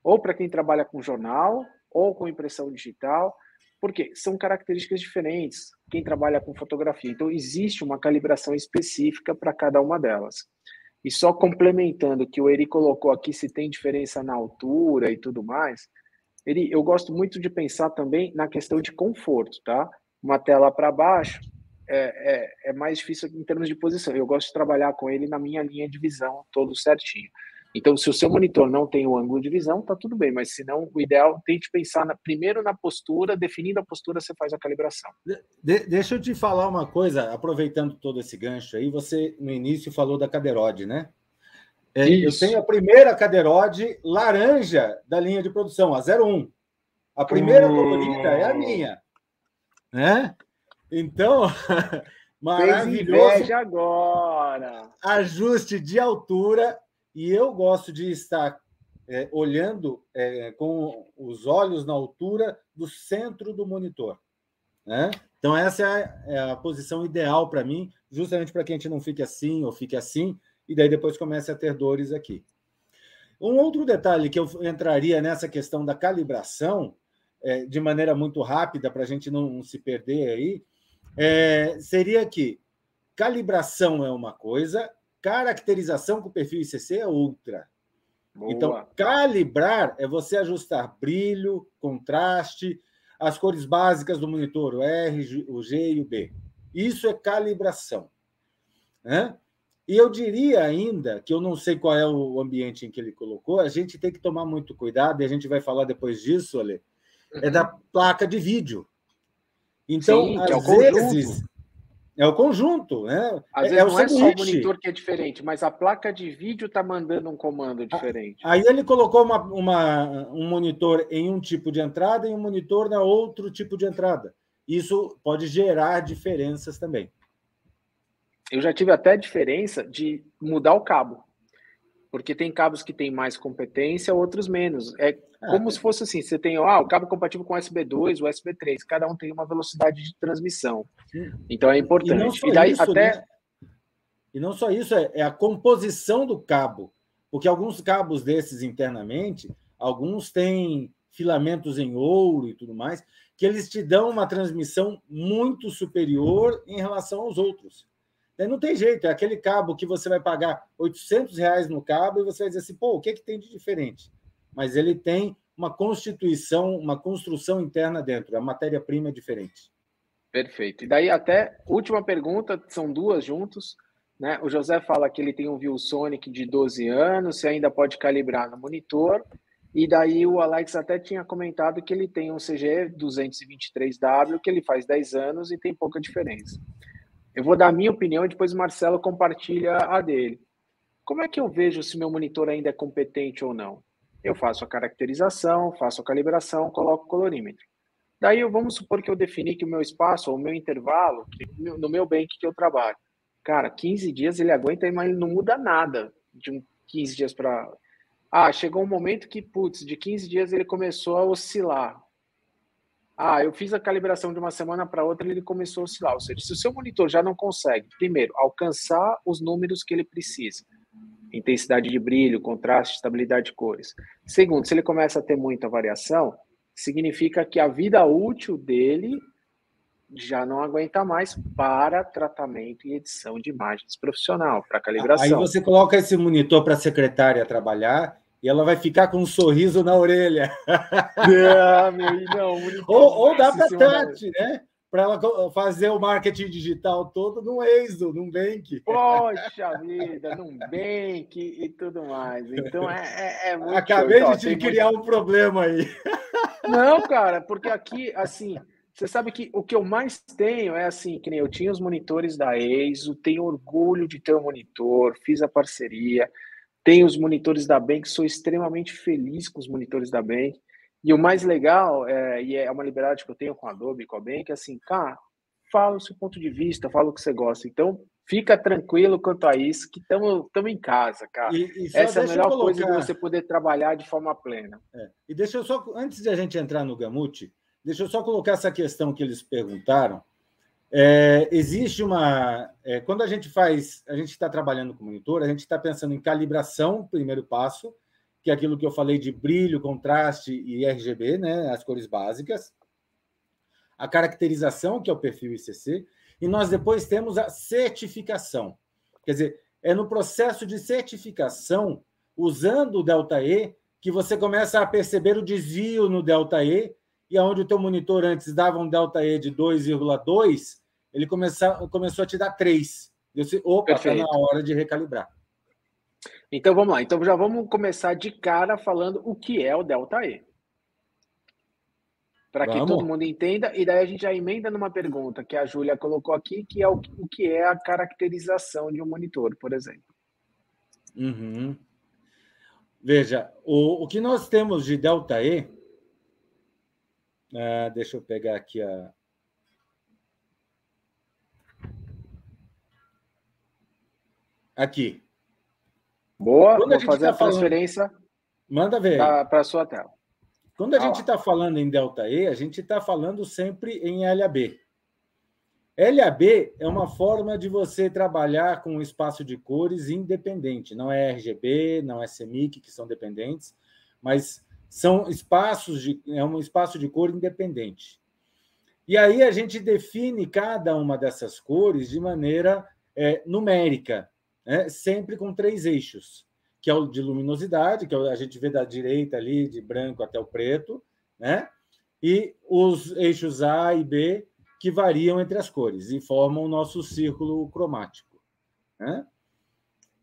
ou para quem trabalha com jornal, ou com impressão digital, porque são características diferentes, quem trabalha com fotografia. Então, existe uma calibração específica para cada uma delas. E só complementando o que o Eri colocou aqui, se tem diferença na altura e tudo mais, eu gosto muito de pensar também na questão de conforto, tá? Uma tela para baixo é mais difícil em termos de posição. Eu gosto de trabalhar com ele na minha linha de visão, todo certinho. Então, se o seu monitor não tem o ângulo de visão, tá tudo bem, mas se não, o ideal, tente pensar primeiro na postura, definindo a postura, você faz a calibração. Deixa eu te falar uma coisa, aproveitando todo esse gancho aí, você no início falou da Caderode, né? Eu tenho a primeira Caderode laranja da linha de produção, a 01. A primeira colorida é a minha. Né? Então, maravilhoso. Fez inveja agora. Ajuste de altura, e eu gosto de estar olhando com os olhos na altura do centro do monitor. Né? Então, essa é a posição ideal para mim, justamente para que a gente não fique assim ou fique assim, e daí depois comece a ter dores aqui. Um outro detalhe que eu entraria nessa questão da calibração, de maneira muito rápida, para a gente não se perder aí, seria que calibração é uma coisa, caracterização com o perfil ICC é outra. Boa. Então, calibrar é você ajustar brilho, contraste, as cores básicas do monitor, o R, o G e o B. Isso é calibração. Né? E eu diria ainda, que eu não sei qual é o ambiente em que ele colocou, a gente tem que tomar muito cuidado, e a gente vai falar depois disso, Ale, da placa de vídeo. Então, sim, às vezes, é o conjunto, né? Às vezes não é só o monitor que é diferente, mas a placa de vídeo está mandando um comando diferente. Aí ele colocou um monitor em um tipo de entrada e um monitor na outro tipo de entrada. Isso pode gerar diferenças também. Eu já tive até diferença de mudar o cabo, porque tem cabos que têm mais competência, outros menos. É como se fosse assim, você tem o cabo compatível com USB2, USB3, cada um tem uma velocidade de transmissão. Então é importante. E não só isso, né? E não só isso, é a composição do cabo, porque alguns cabos desses internamente, alguns têm filamentos em ouro e tudo mais, que eles te dão uma transmissão muito superior em relação aos outros. Não tem jeito, é aquele cabo que você vai pagar R$800 no cabo e você vai dizer assim, pô, o que tem de diferente? Mas ele tem uma constituição, uma construção interna dentro, a matéria-prima é diferente. Perfeito. E daí até, última pergunta, são duas juntos, né? O José fala que ele tem um ViewSonic de 12 anos, você ainda pode calibrar no monitor, E daí o Alex até tinha comentado que ele tem um CGE 223W, que ele faz 10 anos e tem pouca diferença. Eu vou dar a minha opinião e depois o Marcelo compartilha a dele. Como é que eu vejo se meu monitor ainda é competente ou não? Eu faço a caracterização, faço a calibração, coloco o colorímetro. Daí vamos supor que eu defini que o meu espaço ou o meu intervalo, no meu bank que eu trabalho, cara, 15 dias ele aguenta, mas ele não muda nada de 15 dias para. Ah, chegou um momento que, putz, de 15 dias ele começou a oscilar. Ah, eu fiz a calibração de uma semana para outra e ele começou a oscilar. Ou seja, se o seu monitor já não consegue, primeiro, alcançar os números que ele precisa, intensidade de brilho, contraste, estabilidade de cores. Segundo, se ele começa a ter muita variação, significa que a vida útil dele já não aguenta mais para tratamento e edição de imagens profissional, para Aí calibração. você coloca esse monitor para a secretária trabalhar e ela vai ficar com um sorriso na orelha. Não, não, Ou dá para a Tati, né? Para ela fazer o marketing digital todo num Exo, num Bank. Poxa vida, num Bank e tudo mais. Então é muito Acabei show. de te criar um problema aí. Não, cara, porque aqui, assim, você sabe que o que eu mais tenho é assim, que nem eu tinha os monitores da EISO, tenho orgulho de ter um monitor, fiz a parceria, tenho os monitores da Bank, sou extremamente feliz com os monitores da Bank. E o mais legal, e é uma liberdade que eu tenho com a Adobe, com a Bank, é assim, cara, fala o seu ponto de vista, fala o que você gosta. Então, fica tranquilo quanto a isso, que estamos em casa, cara. E só Essa é a deixa eu melhor coisa de colocar. você poder trabalhar de forma plena. E deixa eu só, antes de a gente entrar no Gamut, deixa eu só colocar essa questão que eles perguntaram. Existe uma. Quando a gente está trabalhando com monitor, a gente está pensando em calibração, primeiro passo, que é aquilo que eu falei de brilho, contraste e RGB, né, as cores básicas. A caracterização, que é o perfil ICC, e nós depois temos a certificação. Quer dizer, é no processo de certificação, usando o Delta-E, que você começa a perceber o desvio no Delta-E, e onde o teu monitor antes dava um Delta-E de 2,2, ele começou a te dar 3. Eu disse, opa, está na hora de recalibrar. Então, vamos lá. Então, já vamos começar de cara falando o que é o Delta-E. Para que todo mundo entenda, e daí a gente já emenda numa pergunta que a Júlia colocou aqui, que é o que é a caracterização de um monitor, por exemplo. Uhum. Veja, o que nós temos de Delta-E, deixa eu pegar aqui a... Aqui. Boa, vou fazer a transferência. Manda ver para a sua tela. Quando a gente está falando em Delta-E, a gente está falando sempre em LAB. LAB é uma forma de você trabalhar com um espaço de cores independente. Não é RGB, não é CMYK, que são dependentes, mas são é um espaço de cor independente. E aí a gente define cada uma dessas cores de maneira numérica, né? Sempre com 3 eixos, que é o de luminosidade, que a gente vê da direita ali, de branco até o preto, né? E os eixos A e B, que variam entre as cores e formam o nosso círculo cromático, né?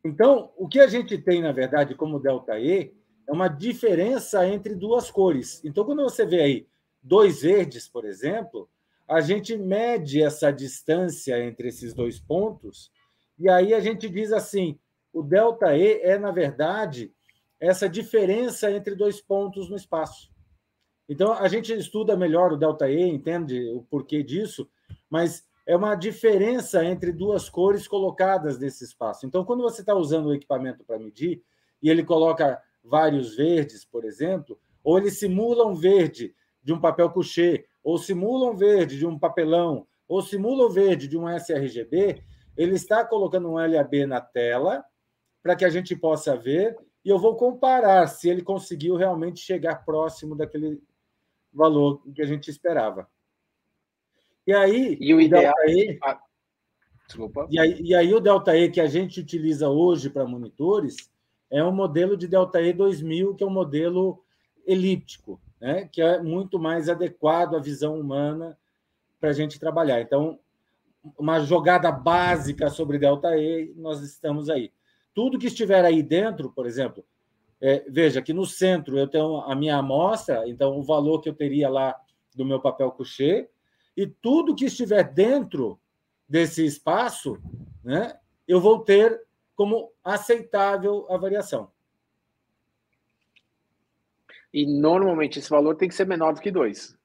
Então, o que a gente tem, na verdade, como Delta-E, é uma diferença entre 2 cores. Então, quando você vê aí 2 verdes, por exemplo, a gente mede essa distância entre esses 2 pontos, e aí a gente diz assim, o Delta-E é, na verdade, essa diferença entre 2 pontos no espaço. Então, a gente estuda melhor o Delta-E, entende o porquê disso, mas é uma diferença entre 2 cores colocadas nesse espaço. Então, quando você está usando o equipamento para medir, e ele coloca vários verdes, por exemplo, ou ele simula um verde de um papel couché, ou simula um verde de um papelão, ou simula um verde de um sRGB, ele está colocando um LAB na tela para que a gente possa ver, e eu vou comparar se ele conseguiu realmente chegar próximo daquele valor que a gente esperava. E aí, o ideal... Delta-E, desculpa. E aí o Delta-E que a gente utiliza hoje para monitores é um modelo de Delta-E 2000, que é um modelo elíptico, né? Que é muito mais adequado à visão humana para a gente trabalhar. Então, uma jogada básica sobre Delta-E, nós estamos aí. Tudo que estiver aí dentro, por exemplo, Veja que no centro eu tenho a minha amostra, então o valor que eu teria lá do meu papel couché, e tudo que estiver dentro desse espaço, né, eu vou ter como aceitável a variação. E normalmente esse valor tem que ser menor do que 2.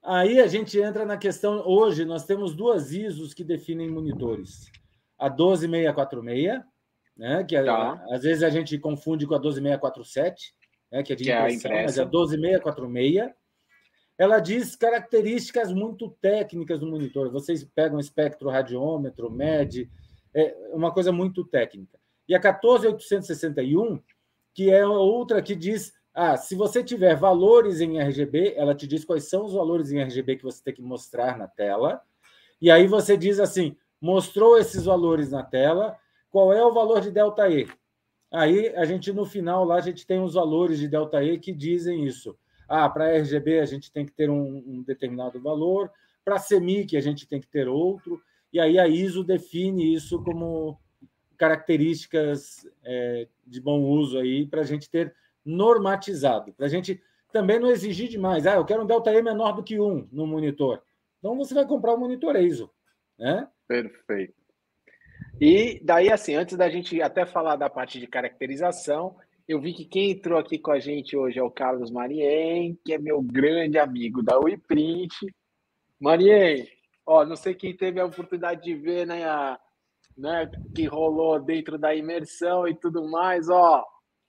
Aí a gente entra na questão, hoje nós temos duas ISOs que definem monitores. A 12646, né, que Tá. às vezes a gente confunde com a 12647, né, que é de Que é a impressão, mas é a impressa. 12646. Ela diz características muito técnicas do monitor. Vocês pegam espectro radiômetro, mede, é uma coisa muito técnica. E a 14861, que é outra que diz, se você tiver valores em RGB, ela te diz quais são os valores em RGB que você tem que mostrar na tela, e aí você diz assim, mostrou esses valores na tela, qual é o valor de ΔE? Aí a gente, no final, lá a gente tem os valores de ΔE que dizem isso. Para RGB a gente tem que ter um determinado valor, para CMYK a gente tem que ter outro, e aí a ISO define isso como características de bom uso aí para a gente ter normatizado, para a gente também não exigir demais. Eu quero um ΔE menor do que 1 no monitor. Então você vai comprar um monitor ISO, né? Perfeito. E daí, assim, antes da gente até falar da parte de caracterização, eu vi que quem entrou aqui com a gente hoje é o Carlos Marien, que é meu grande amigo da WePrint. Marien, não sei quem teve a oportunidade de ver, né, que rolou dentro da imersão e tudo mais,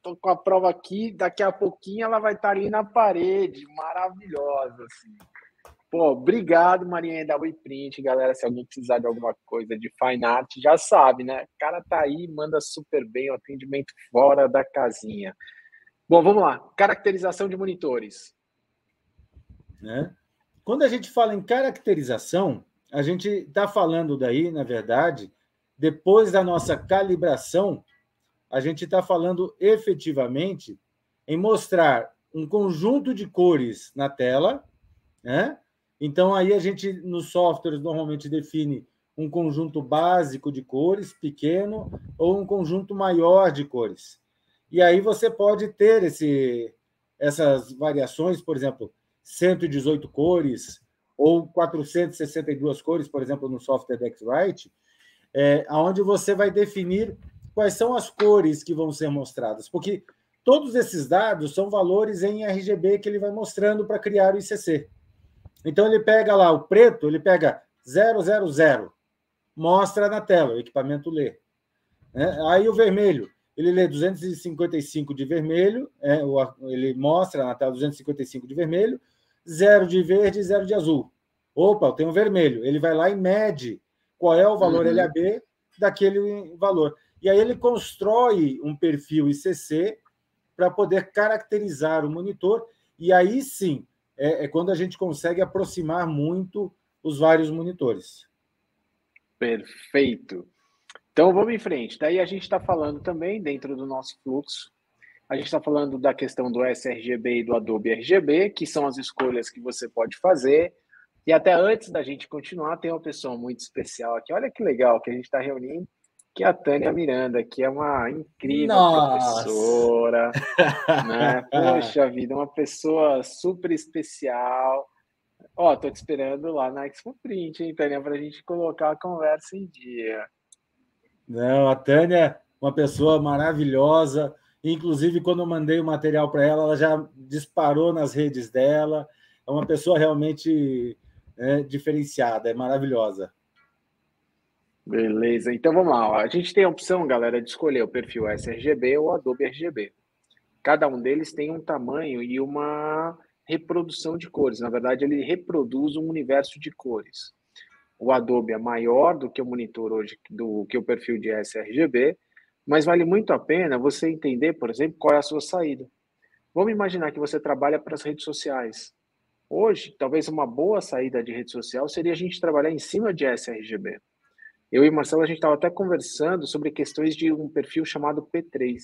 tô com a prova aqui, daqui a pouquinho ela vai estar ali na parede, maravilhosa, assim. Pô, obrigado, Marinha da WePrint, galera. Se alguém precisar de alguma coisa de fine art, já sabe, né? O cara tá aí, manda super bem, o atendimento fora da casinha. Bom, vamos lá. Caracterização de monitores. Né? Quando a gente fala em caracterização, a gente está falando daí, na verdade, depois da nossa calibração, a gente está falando efetivamente em mostrar um conjunto de cores na tela, né? Então, aí a gente, nos softwares, normalmente define um conjunto básico de cores, pequeno, ou um conjunto maior de cores. E aí você pode ter essas variações, por exemplo, 118 cores ou 462 cores, por exemplo, no software Dexrite, onde você vai definir quais são as cores que vão ser mostradas, porque todos esses dados são valores em RGB que ele vai mostrando para criar o ICC. Então, ele pega lá o preto, ele pega 000, mostra na tela, o equipamento lê. Aí o vermelho, ele lê 255 de vermelho, ele mostra na tela 255 de vermelho, 0 de verde e 0 de azul. Opa, tem um vermelho. Ele vai lá e mede qual é o valor LAB daquele valor. E aí ele constrói um perfil ICC para poder caracterizar o monitor, e aí sim é quando a gente consegue aproximar muito os vários monitores. Perfeito. Então, vamos em frente. Daí a gente está falando também, dentro do nosso fluxo, a gente está falando da questão do sRGB e do Adobe RGB, que são as escolhas que você pode fazer. E até antes da gente continuar, tem uma pessoa muito especial aqui. Olha que legal que a gente está reunindo, que é a Tânia Miranda, que é uma incrível professora, né? Poxa vida, uma pessoa super especial. Tô te esperando lá na Expo Print, hein, Tânia, para a gente colocar a conversa em dia. Não, a Tânia é uma pessoa maravilhosa. Inclusive, quando eu mandei o material para ela, ela já disparou nas redes dela. É uma pessoa realmente diferenciada, é maravilhosa. Beleza, então vamos lá. A gente tem a opção, galera, de escolher o perfil sRGB ou Adobe RGB. Cada um deles tem um tamanho e uma reprodução de cores. Na verdade, ele reproduz um universo de cores. O Adobe é maior do que o monitor hoje, do que o perfil de sRGB, mas vale muito a pena você entender, por exemplo, qual é a sua saída. Vamos imaginar que você trabalha para as redes sociais. Hoje, talvez uma boa saída de rede social seria a gente trabalhar em cima de sRGB. Eu e o Marcelo, a gente estava até conversando sobre questões de um perfil chamado P3.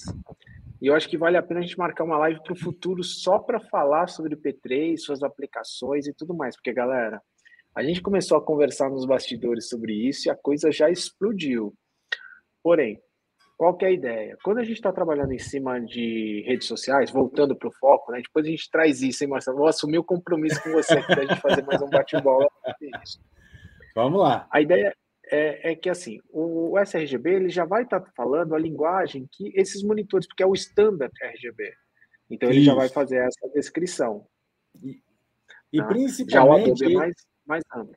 E eu acho que vale a pena a gente marcar uma live para o futuro só para falar sobre P3, suas aplicações e tudo mais. Porque, galera, a gente começou a conversar nos bastidores sobre isso e a coisa já explodiu. Porém, qual que é a ideia? Quando a gente está trabalhando em cima de redes sociais, voltando para o foco, né? Depois a gente traz isso, hein, Marcelo? Vou assumir o compromisso com você aqui da gente fazer mais um bate-bola. Vamos lá. A ideia é que, assim, o sRGB ele já vai estar falando a linguagem que esses monitores, porque é o standard RGB. Então, ele já vai fazer essa descrição. E tá? principalmente... Já o Adobe é mais amplo.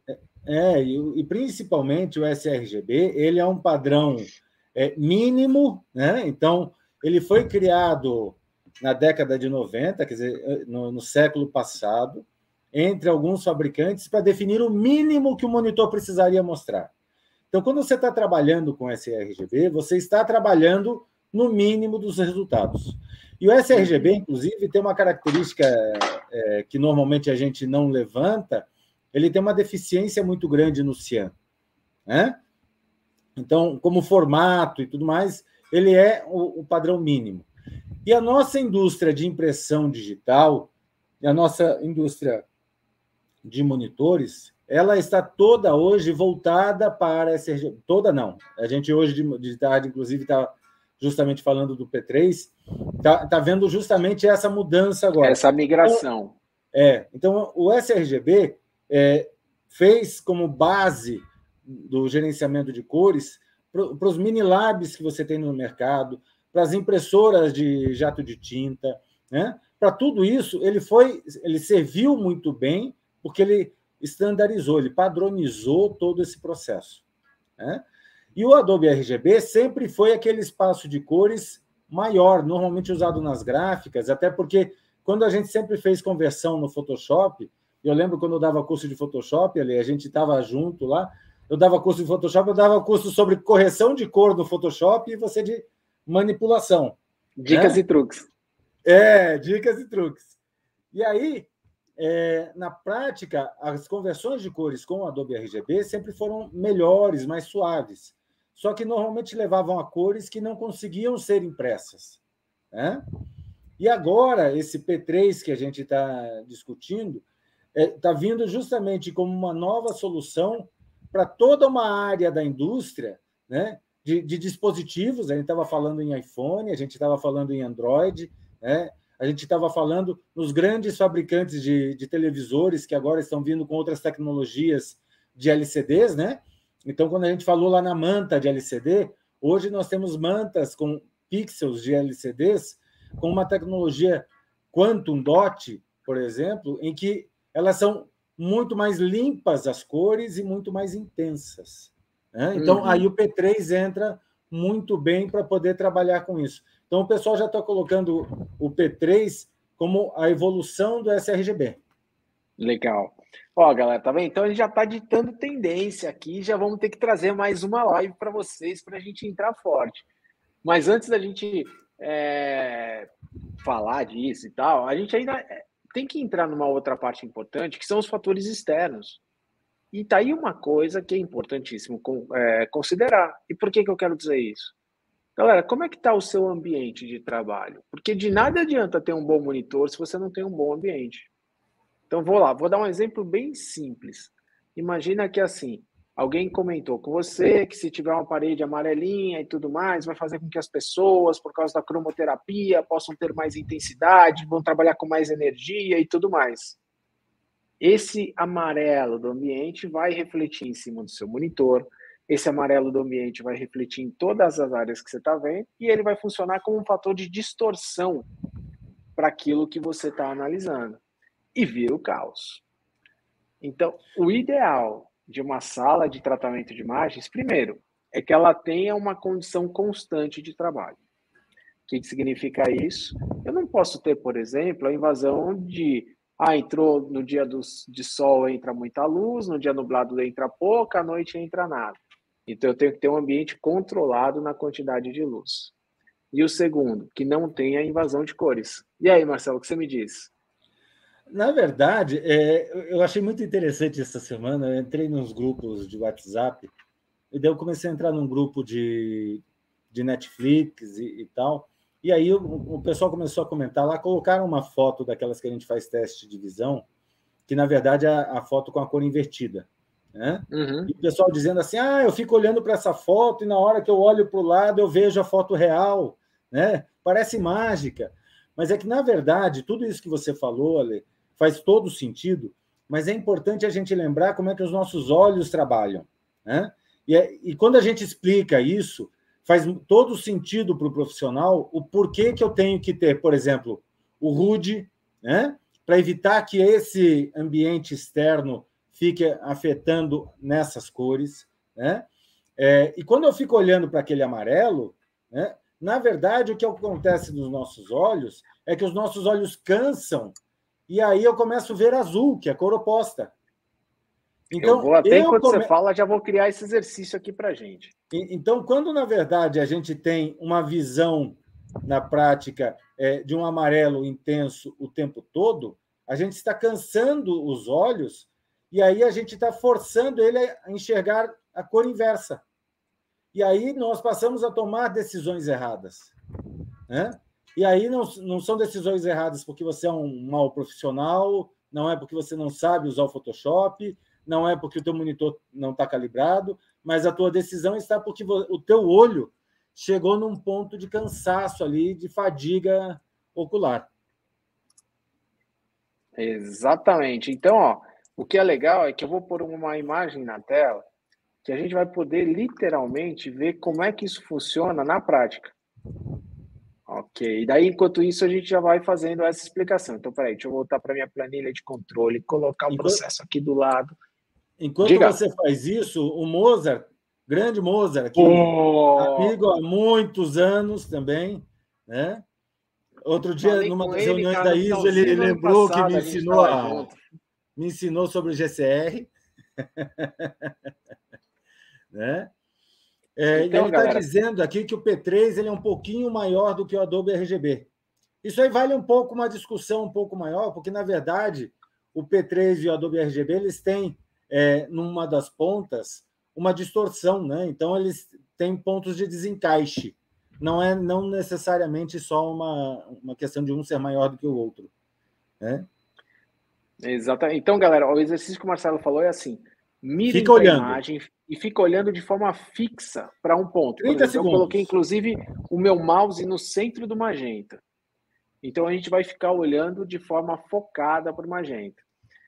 E principalmente o sRGB, ele é um padrão mínimo, né? Então, ele foi criado na década de 90, quer dizer, no século passado, entre alguns fabricantes, para definir o mínimo que o monitor precisaria mostrar. Então, quando você está trabalhando com sRGB, você está trabalhando no mínimo dos resultados. E o sRGB, inclusive, tem uma característica que normalmente a gente não levanta, ele tem uma deficiência muito grande no cian, né? Então, como formato e tudo mais, ele é o padrão mínimo. E a nossa indústria de impressão digital, e a nossa indústria de monitores, ela está toda hoje voltada para sRGB. Toda não. A gente hoje, de tarde, inclusive, está justamente falando do P3, está vendo justamente essa mudança agora. Essa migração. Então o sRGB fez como base do gerenciamento de cores para os mini labs que você tem no mercado, para as impressoras de jato de tinta, né? Para tudo isso, ele serviu muito bem, porque ele estandarizou, ele padronizou todo esse processo, né? E o Adobe RGB sempre foi aquele espaço de cores maior, normalmente usado nas gráficas, até porque quando a gente sempre fez conversão no Photoshop, eu lembro quando eu dava curso de Photoshop, ali, a gente estava junto lá, eu dava curso de Photoshop, eu dava curso sobre correção de cor no Photoshop e você de manipulação. Dicas e truques. Dicas e truques. E aí, na prática, as conversões de cores com o Adobe RGB sempre foram melhores, mais suaves. Só que normalmente levavam a cores que não conseguiam ser impressas, né? E agora, esse P3 que a gente está discutindo está vindo justamente como uma nova solução para toda uma área da indústria, né? De dispositivos. A gente estava falando em iPhone, a gente estava falando em Android, né? A gente estava falando nos grandes fabricantes de televisores que agora estão vindo com outras tecnologias de LCDs, né? Então, quando a gente falou lá na manta de LCD, hoje nós temos mantas com pixels de LCDs com uma tecnologia Quantum Dot, por exemplo, em que elas são muito mais limpas as cores e muito mais intensas, né? Então, aí o P3 entra muito bem para poder trabalhar com isso. Então, o pessoal já está colocando o P3 como a evolução do sRGB. Legal. Ó, galera, tá vendo? Então, ele já está ditando tendência aqui, já vamos ter que trazer mais uma live para vocês, para a gente entrar forte. Mas antes da gente falar disso e tal, a gente ainda tem que entrar numa outra parte importante, que são os fatores externos. E tá aí uma coisa que é importantíssimo considerar. E por que eu quero dizer isso? Galera, como é que está o seu ambiente de trabalho? Porque de nada adianta ter um bom monitor se você não tem um bom ambiente. Então, vou dar um exemplo bem simples. Imagina que, assim, alguém comentou com você que se tiver uma parede amarelinha e tudo mais, vai fazer com que as pessoas, por causa da cromoterapia, possam ter mais intensidade, vão trabalhar com mais energia e tudo mais. Esse amarelo do ambiente vai refletir em cima do seu monitor, esse amarelo do ambiente vai refletir em todas as áreas que você está vendo e ele vai funcionar como um fator de distorção para aquilo que você está analisando. E vira o caos. Então, o ideal de uma sala de tratamento de imagens, primeiro, é que ela tenha uma condição constante de trabalho. O que significa isso? Eu não posso ter, por exemplo, a invasão de entrou no dia de sol, entra muita luz, no dia nublado entra pouca, à noite entra nada. Então, eu tenho que ter um ambiente controlado na quantidade de luz. E o segundo, que não tenha invasão de cores. E aí, Marcelo, o que você me diz? Na verdade, eu achei muito interessante essa semana. Eu entrei nos grupos de WhatsApp, e daí eu comecei a entrar num grupo de Netflix e tal. E aí o pessoal começou a comentar lá, colocaram uma foto daquelas que a gente faz teste de visão, que na verdade é a foto com a cor invertida. né? E o pessoal dizendo assim, eu fico olhando para essa foto e na hora que eu olho para o lado eu vejo a foto real, né? Parece mágica. Mas é que, na verdade, tudo isso que você falou, Ale, faz todo sentido, mas é importante a gente lembrar como é que os nossos olhos trabalham, né? E quando a gente explica isso, faz todo sentido para o profissional o porquê que eu tenho que ter, por exemplo, o RUD, né? Para evitar que esse ambiente externo fique afetando nessas cores, né? E quando eu fico olhando para aquele amarelo, né? Na verdade, o que acontece nos nossos olhos é que os nossos olhos cansam e aí eu começo a ver azul, que é a cor oposta. Então, eu vou até enquanto você fala, já vou criar esse exercício aqui para a gente. Então, quando, na verdade, a gente tem uma visão na prática de um amarelo intenso o tempo todo, a gente está cansando os olhos e aí a gente está forçando ele a enxergar a cor inversa. E aí nós passamos a tomar decisões erradas, né? E aí não são decisões erradas porque você é um mau profissional, não é porque você não sabe usar o Photoshop, não é porque o teu monitor não está calibrado, mas a tua decisão está porque o teu olho chegou num ponto de cansaço ali, de fadiga ocular. Exatamente. Então, o que é legal é que eu vou pôr uma imagem na tela que a gente vai poder literalmente ver como é que isso funciona na prática. Ok, e daí, enquanto isso, a gente já vai fazendo essa explicação. Então, peraí, deixa eu voltar para a minha planilha de controle, colocar o processo aqui do lado. Enquanto você faz isso, o Mozart, grande Mozart, aqui, amigo há muitos anos também, né? Outro dia, numa das reuniões da ISO, ele lembrou que me ensinou sobre o GCR. Né? Então, ele está dizendo aqui que o P3 ele é um pouquinho maior do que o Adobe RGB. Isso aí vale um pouco uma discussão um pouco maior, porque, na verdade, o P3 e o Adobe RGB eles têm, numa das pontas, uma distorção, né? Então, eles têm pontos de desencaixe. Não necessariamente só uma questão de um ser maior do que o outro. Né? Exatamente. Então, galera, o exercício que o Marcelo falou é assim: mirem para a imagem e fica olhando de forma fixa para um ponto. Por exemplo, eu coloquei, inclusive, o meu mouse no centro do magenta. Então, a gente vai ficar olhando de forma focada para o magenta.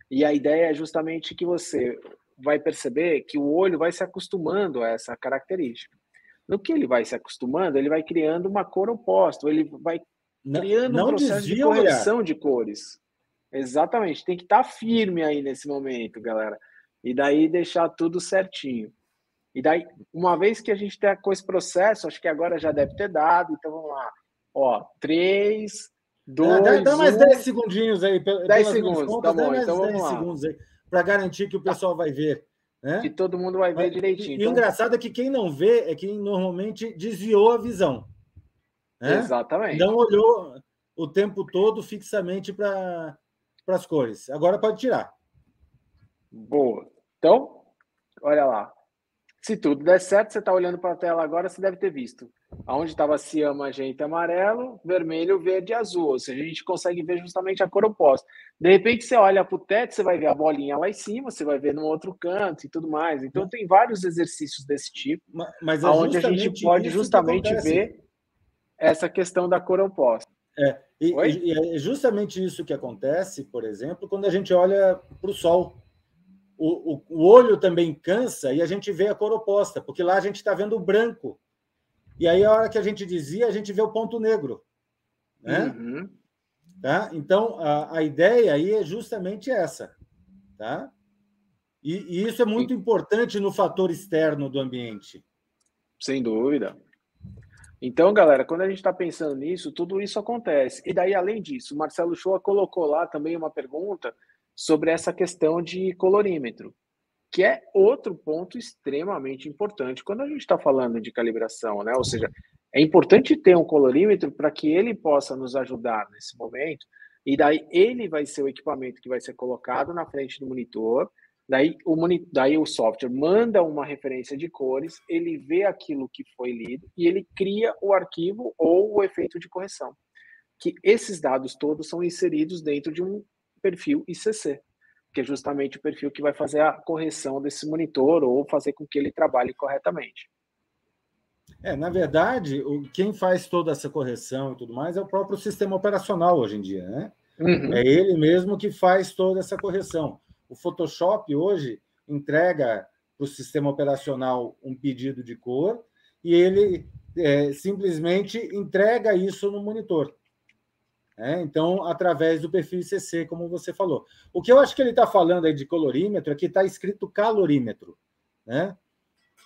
E a ideia é justamente que você vai perceber que o olho vai se acostumando a essa característica. No que ele vai se acostumando, ele vai criando uma cor oposta, ele vai criando um processo de correção de cores. Exatamente, tem que estar firme aí nesse momento, galera. E daí deixar tudo certinho. E daí, uma vez que a gente tem com esse processo, acho que agora já deve ter dado, então vamos lá. 3, 2, dá mais 10 segundinhos aí. 10 segundos, tá bom, então vamos 10 lá. segundos aí, para garantir que o pessoal vai ver. Né? Que todo mundo vai ver direitinho. E o engraçado é que quem não vê é quem normalmente desviou a visão. Né? Exatamente. Não olhou o tempo todo fixamente para as cores. Agora pode tirar. Boa. Então, olha lá. Se tudo der certo, você está olhando para a tela agora, você deve ter visto. Onde estava cian, magenta, amarelo, vermelho, verde e azul. Ou seja, a gente consegue ver justamente a cor oposta. De repente, você olha para o teto, você vai ver a bolinha lá em cima, você vai ver no outro canto e tudo mais. Então, tem vários exercícios desse tipo, mas onde a gente pode justamente ver essa questão da cor oposta. E é justamente isso que acontece, por exemplo, quando a gente olha para o sol. O olho também cansa e a gente vê a cor oposta, porque lá a gente está vendo o branco. E aí, a hora que a gente dizia, a gente vê o ponto negro. Né? Uhum. Tá? Então, a ideia aí é justamente essa. Tá? E isso é muito importante no fator externo do ambiente. Sem dúvida. Então, galera, quando a gente está pensando nisso, tudo isso acontece. E daí, além disso, o Marcelo Shoa colocou lá também uma pergunta sobre essa questão de colorímetro, que é outro ponto extremamente importante quando a gente está falando de calibração, né? Ou seja, é importante ter um colorímetro para que ele possa nos ajudar nesse momento, e daí ele vai ser o equipamento que vai ser colocado na frente do monitor, daí o software manda uma referência de cores, ele vê aquilo que foi lido e ele cria o arquivo ou o efeito de correção, que esses dados todos são inseridos dentro de um perfil ICC, que é justamente o perfil que vai fazer a correção desse monitor ou fazer com que ele trabalhe corretamente. Na verdade, quem faz toda essa correção e tudo mais é o próprio sistema operacional hoje em dia, né? É ele mesmo que faz toda essa correção. O Photoshop hoje entrega para o sistema operacional um pedido de cor e ele simplesmente entrega isso no monitor. Então, através do perfil ICC, como você falou. O que eu acho que ele está falando aí de colorímetro é que está escrito calorímetro, né?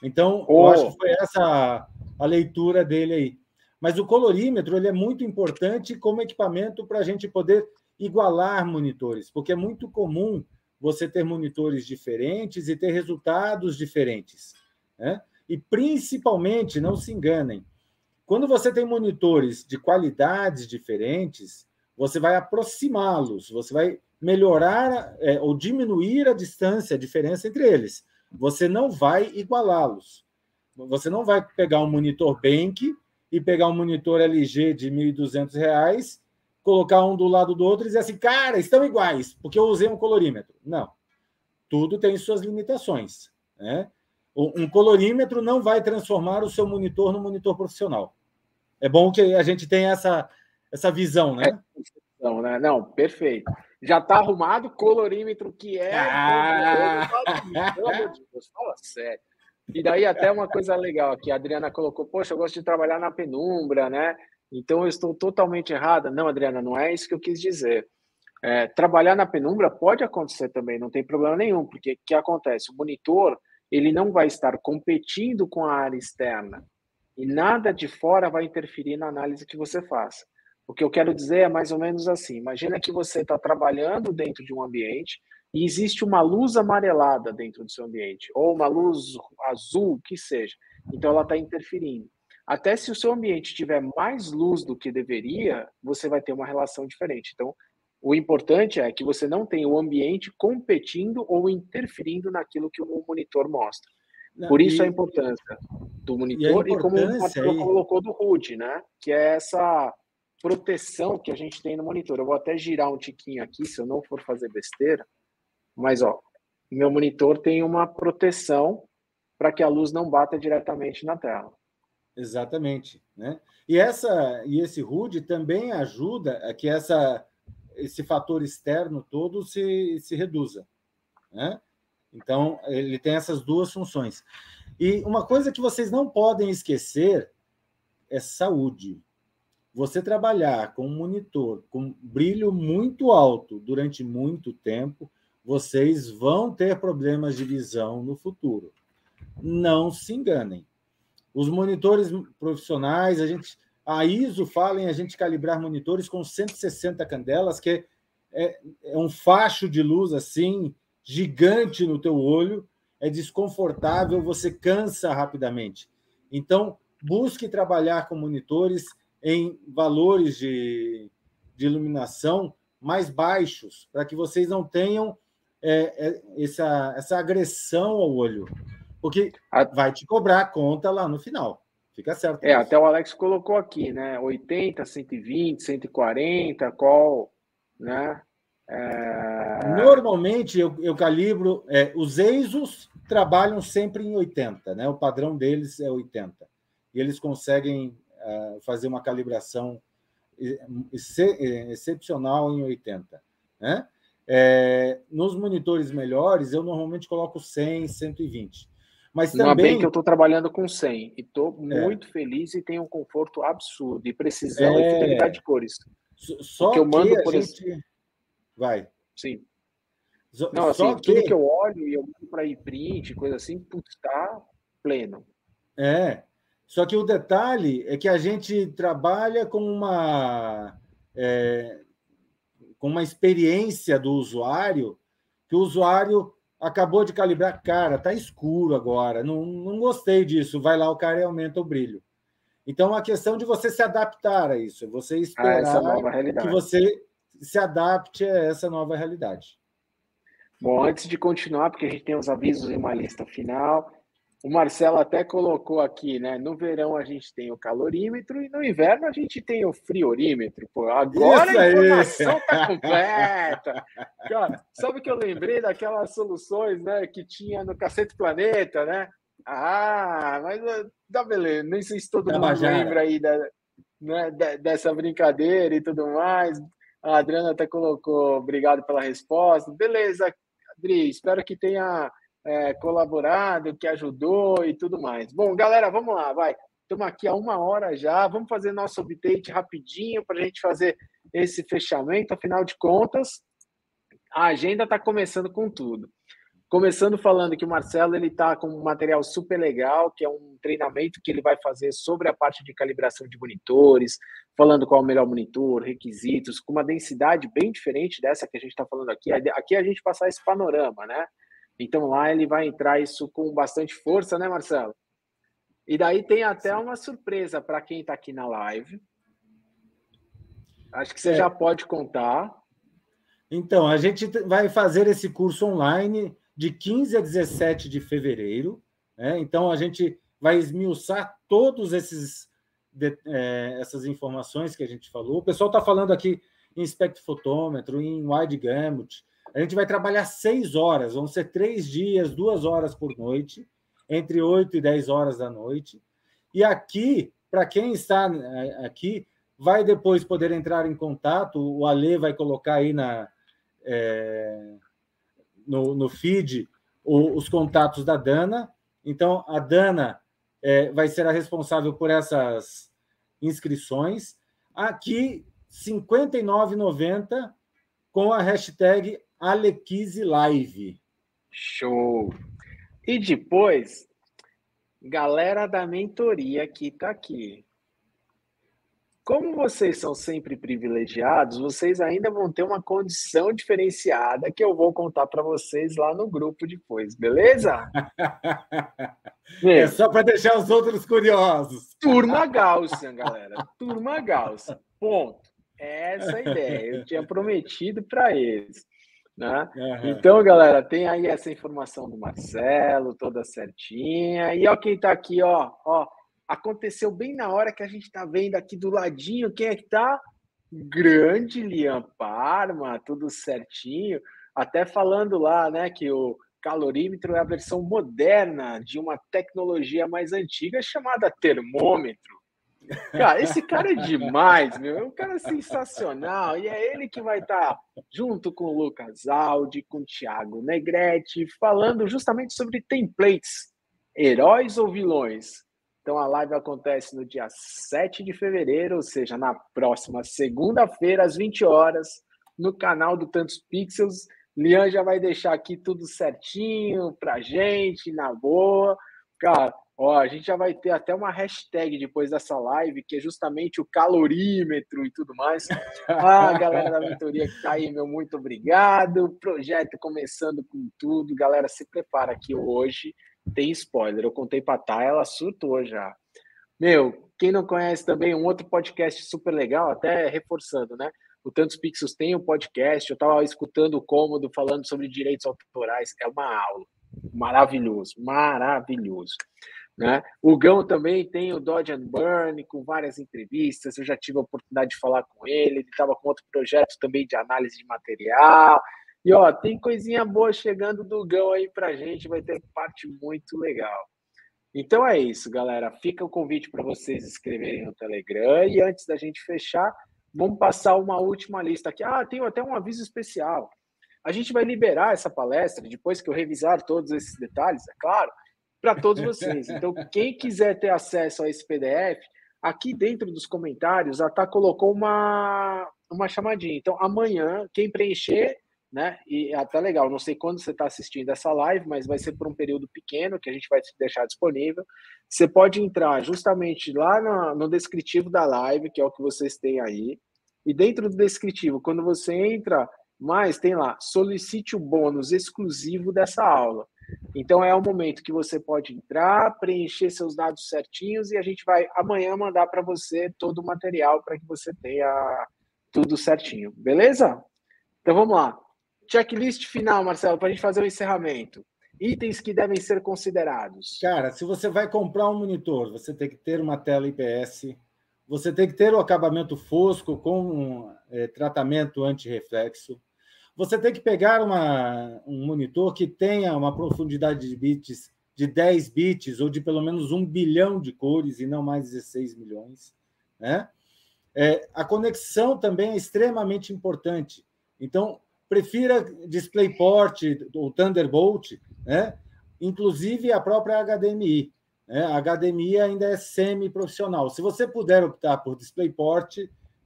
Então, eu acho que foi essa a leitura dele aí. Mas o colorímetro ele é muito importante como equipamento para a gente poder igualar monitores, porque é muito comum você ter monitores diferentes e ter resultados diferentes, né? E, principalmente, não se enganem, quando você tem monitores de qualidades diferentes, você vai aproximá-los, você vai melhorar ou diminuir a distância, a diferença entre eles. Você não vai igualá-los. Você não vai pegar um monitor Benq e pegar um monitor LG de R$ 1.200, colocar um do lado do outro e dizer assim, cara, estão iguais, porque eu usei um colorímetro. Não. Tudo tem suas limitações, né? Um colorímetro não vai transformar o seu monitor num monitor profissional. É bom que a gente tenha essa visão, né? Não, perfeito. Já está arrumado, colorímetro que é... Pelo amor de Deus, fala sério. E daí até uma coisa legal aqui, a Adriana colocou, poxa, eu gosto de trabalhar na penumbra, né? Então eu estou totalmente errada. Não, Adriana, não é isso que eu quis dizer. Trabalhar na penumbra pode acontecer também, não tem problema nenhum, porque o que acontece? O monitor, ele não vai estar competindo com a área externa e nada de fora vai interferir na análise que você faça. O que eu quero dizer é mais ou menos assim, imagina que você está trabalhando dentro de um ambiente e existe uma luz amarelada dentro do seu ambiente, ou uma luz azul, que seja. Então ela está interferindo. Até se o seu ambiente tiver mais luz do que deveria, você vai ter uma relação diferente. Então, o importante é que você não tenha o ambiente competindo ou interferindo naquilo que o monitor mostra. Por isso a importância do monitor e como o Marcelo colocou do HUD, né? Que é essa proteção que a gente tem no monitor. Eu vou até girar um tiquinho aqui, se eu não for fazer besteira. Mas, meu monitor tem uma proteção para que a luz não bata diretamente na tela. Exatamente, né? E esse HUD também ajuda a que esse fator externo todo se reduza, né? Então, ele tem essas duas funções. E uma coisa que vocês não podem esquecer é saúde. Você trabalhar com um monitor com brilho muito alto durante muito tempo, vocês vão ter problemas de visão no futuro. Não se enganem. Os monitores profissionais, a ISO fala em a gente calibrar monitores com 160 candelas, que é um facho de luz assim, gigante no teu olho, é desconfortável, você cansa rapidamente. Então, busque trabalhar com monitores em valores de iluminação mais baixos, para que vocês não tenham essa agressão ao olho, porque vai te cobrar a conta lá no final. Fica certo. Até o Alex colocou aqui, né? 80, 120, 140, qual, né? Normalmente eu calibro. Os EISOs trabalham sempre em 80, né? O padrão deles é 80. E eles conseguem fazer uma calibração excepcional em 80, né? Nos monitores melhores, eu normalmente coloco 100, 120. Mas também... Ainda bem que eu estou trabalhando com 100 e estou muito feliz e tenho um conforto absurdo e precisão e fidelidade de cores. Só que eu mando, por exemplo... Vai. Sim. Não, assim, tudo que eu olho e eu mando para print, coisa assim, putz, está pleno. Só que o detalhe é que a gente trabalha com uma experiência do usuário, que o usuário acabou de calibrar, cara, tá escuro agora, não gostei disso, vai lá o cara e aumenta o brilho. Então, a questão de você se adaptar a isso, você esperar essa nova realidade. que você se adapte a essa nova realidade. Bom, antes de continuar, porque a gente tem os avisos em uma lista final, O Marcelo até colocou aqui, né? No verão a gente tem o calorímetro e no inverno a gente tem o friorímetro. Pô, agora Isso a aí! informação tá completa. Cara, sabe que eu lembrei daquelas soluções, né, que tinha no Cacete Planeta, né? Ah, mas tá beleza. Nem sei se todo mundo Tabajara. lembra aí né, dessa brincadeira e tudo mais. A Adriana até colocou, obrigado pela resposta. Beleza, Adri, espero que tenha colaborado, que ajudou e tudo mais. Bom, galera, vamos lá, vai. Estamos aqui há 1 hora já. Vamos fazer nosso update rapidinho para a gente fazer esse fechamento. Afinal de contas, a agenda está começando com tudo. Começando falando que o Marcelo ele está com um material super legal, que é um treinamento que ele vai fazer sobre a parte de calibração de monitores, falando qual é o melhor monitor, requisitos, com uma densidade bem diferente dessa que a gente está falando aqui. Aqui a gente passar esse panorama, né? Então lá ele vai entrar isso com bastante força, né, Marcelo? E daí tem até uma surpresa para quem está aqui na live. Acho que você já pode contar. Então, a gente vai fazer esse curso online de 15 a 17 de fevereiro. Né? Então, a gente vai esmiuçar todos essas informações que a gente falou. O pessoal está falando aqui em espectrofotômetro, em wide gamut. A gente vai trabalhar 6 horas, vão ser 3 dias, 2 horas por noite, entre 8 e 10 horas da noite. E aqui, para quem está aqui, vai depois poder entrar em contato, o Ale vai colocar aí no feed os contatos da Dana. Então, a Dana vai ser a responsável por essas inscrições. Aqui, R$ 59,90 com a hashtag AlequiseLive. Show! E depois, galera da mentoria que está aqui. Como vocês são sempre privilegiados, vocês ainda vão ter uma condição diferenciada que eu vou contar para vocês lá no grupo depois, beleza? É só para deixar os outros curiosos. Turma Gaussian, galera. Turma Gaussian. Ponto. Essa é a ideia. Eu tinha prometido para eles. Né? Então, galera, tem aí essa informação do Marcelo, toda certinha. E ó, quem está aqui, ó, aconteceu bem na hora que a gente está vendo aqui do ladinho. Quem é que está? Grande Liam Parma, tudo certinho. Até falando lá, né, que o calorímetro é a versão moderna de uma tecnologia mais antiga chamada termômetro. Cara, esse cara é demais, meu. É um cara sensacional. E é ele que vai estar junto com o Lucas Aldi, com o Thiago Negrete, falando justamente sobre templates, heróis ou vilões. Então a live acontece no dia 7 de fevereiro, ou seja, na próxima segunda-feira, às 20 horas, no canal do Tantos Pixels. Lian já vai deixar aqui tudo certinho pra gente, na boa. Cara, ó, a gente já vai ter até uma hashtag depois dessa live, que é justamente o calorímetro e tudo mais. Ah, galera da mentoria que tá aí, meu, muito obrigado. Projeto começando com tudo. Galera, se prepara que hoje tem spoiler. Eu contei pra Thay, ela surtou já. Meu, quem não conhece também, um outro podcast super legal, até reforçando, né? O Tantos Pixels tem um podcast, eu estava escutando o Cômodo falando sobre direitos autorais, é uma aula. Maravilhoso, maravilhoso. Né? O Gão também tem o Dodge and Burn, com várias entrevistas, eu já tive a oportunidade de falar com ele estava com outro projeto também de análise de material. E ó, tem coisinha boa chegando do Gão aí pra gente, vai ter parte muito legal. Então é isso, galera. Fica o convite para vocês se inscreverem no Telegram. E antes da gente fechar, vamos passar uma última lista aqui. Ah, tenho até um aviso especial. A gente vai liberar essa palestra, depois que eu revisar todos esses detalhes, é claro, para todos vocês. Então, quem quiser ter acesso a esse PDF, aqui dentro dos comentários, a Tá colocou uma chamadinha. Então, amanhã, quem preencher, né? E até legal, não sei quando você está assistindo essa live, mas vai ser por um período pequeno que a gente vai deixar disponível. Você pode entrar justamente lá no descritivo da live, que é o que vocês têm aí. E dentro do descritivo, quando você entra, tem lá, solicite o bônus exclusivo dessa aula. Então é o momento que você pode entrar, preencher seus dados certinhos e a gente vai amanhã mandar para você todo o material para que você tenha tudo certinho. Beleza? Então vamos lá. Checklist final, Marcelo, para a gente fazer o encerramento. itens que devem ser considerados? Cara, se você vai comprar um monitor, você tem que ter uma tela IPS, você tem que ter o acabamento fosco com tratamento anti-reflexo, você tem que pegar um monitor que tenha uma profundidade de bits de 10 bits ou de pelo menos 1 bilhão de cores e não mais 16 milhões. Né? A conexão também é extremamente importante. Então, prefira DisplayPort ou Thunderbolt, né? Inclusive a própria HDMI. Né? A HDMI ainda é semi-profissional. Se você puder optar por DisplayPort,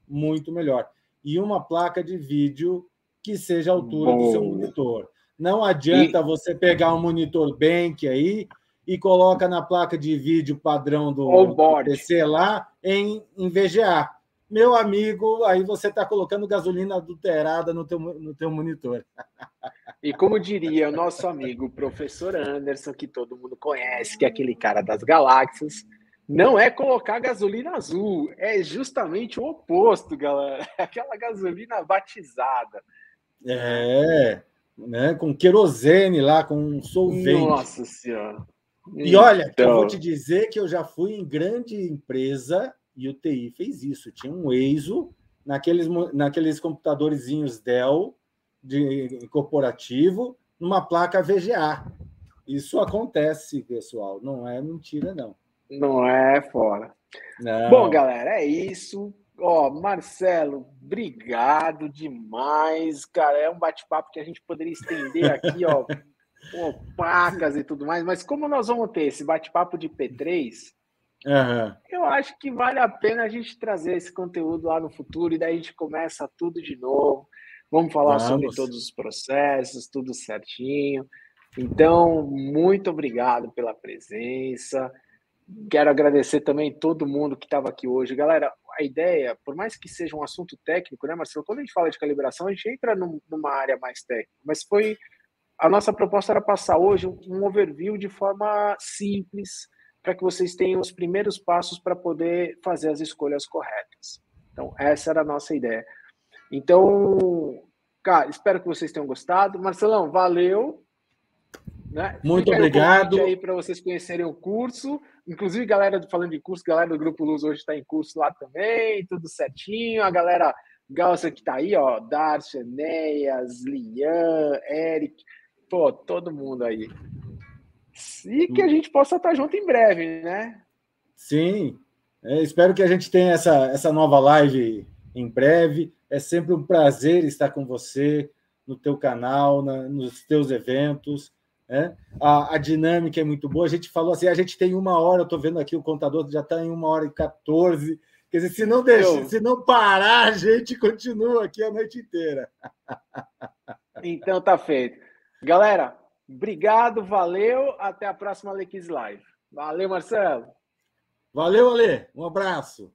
muito melhor. E uma placa de vídeo que seja a altura do seu monitor. Não adianta você pegar um monitor Bank aí e coloca na placa de vídeo padrão do PC lá em VGA. Meu amigo, aí você está colocando gasolina adulterada no teu monitor. E como diria o nosso amigo professor Anderson, que todo mundo conhece, que é aquele cara das galáxias, não é colocar gasolina azul, é justamente o oposto, galera. É aquela gasolina batizada. Né? Com querosene lá, com um solvente. Nossa Senhora. E olha, que eu vou te dizer que eu já fui em grande empresa e o TI fez isso. Tinha um EIZO naqueles computadorzinhos Dell de corporativo, numa placa VGA. Isso acontece, pessoal. Não é mentira, não. Não é fora. Não. Bom, galera, é isso. Marcelo, obrigado demais, cara. É um bate-papo que a gente poderia estender aqui, placas e tudo mais, mas como nós vamos ter esse bate-papo de P3, eu acho que vale a pena a gente trazer esse conteúdo lá no futuro e daí a gente começa tudo de novo. Vamos falar sobre todos os processos, tudo certinho. Então, muito obrigado pela presença. Quero agradecer também todo mundo que estava aqui hoje. Galera, a ideia, por mais que seja um assunto técnico, né, Marcelo? Quando a gente fala de calibração, a gente entra numa área mais técnica, mas a nossa proposta era passar hoje um overview de forma simples, para que vocês tenham os primeiros passos para poder fazer as escolhas corretas. Então, essa era a nossa ideia. Então, cara, espero que vocês tenham gostado. Marcelão, valeu. Né? Muito obrigado. Aí para vocês conhecerem o curso. Inclusive, galera, falando de curso, galera do Grupo Luz hoje está em curso lá também, tudo certinho. A galera Galsa que está aí, Darcy, Enéas, Lian, Eric, todo mundo aí. E que a gente possa estar junto em breve, né? Sim. Espero que a gente tenha essa nova live em breve. É sempre um prazer estar com você no teu canal, nos teus eventos. Né? A dinâmica é muito boa. A gente falou assim, a gente tem 1 hora, eu estou vendo aqui o contador já está em 1h14. Quer dizer, se não parar, a gente continua aqui a noite inteira. Então tá feito. Galera, obrigado, valeu. Até a próxima Alequiz Live. Valeu, Marcelo. Valeu, Ale. Um abraço.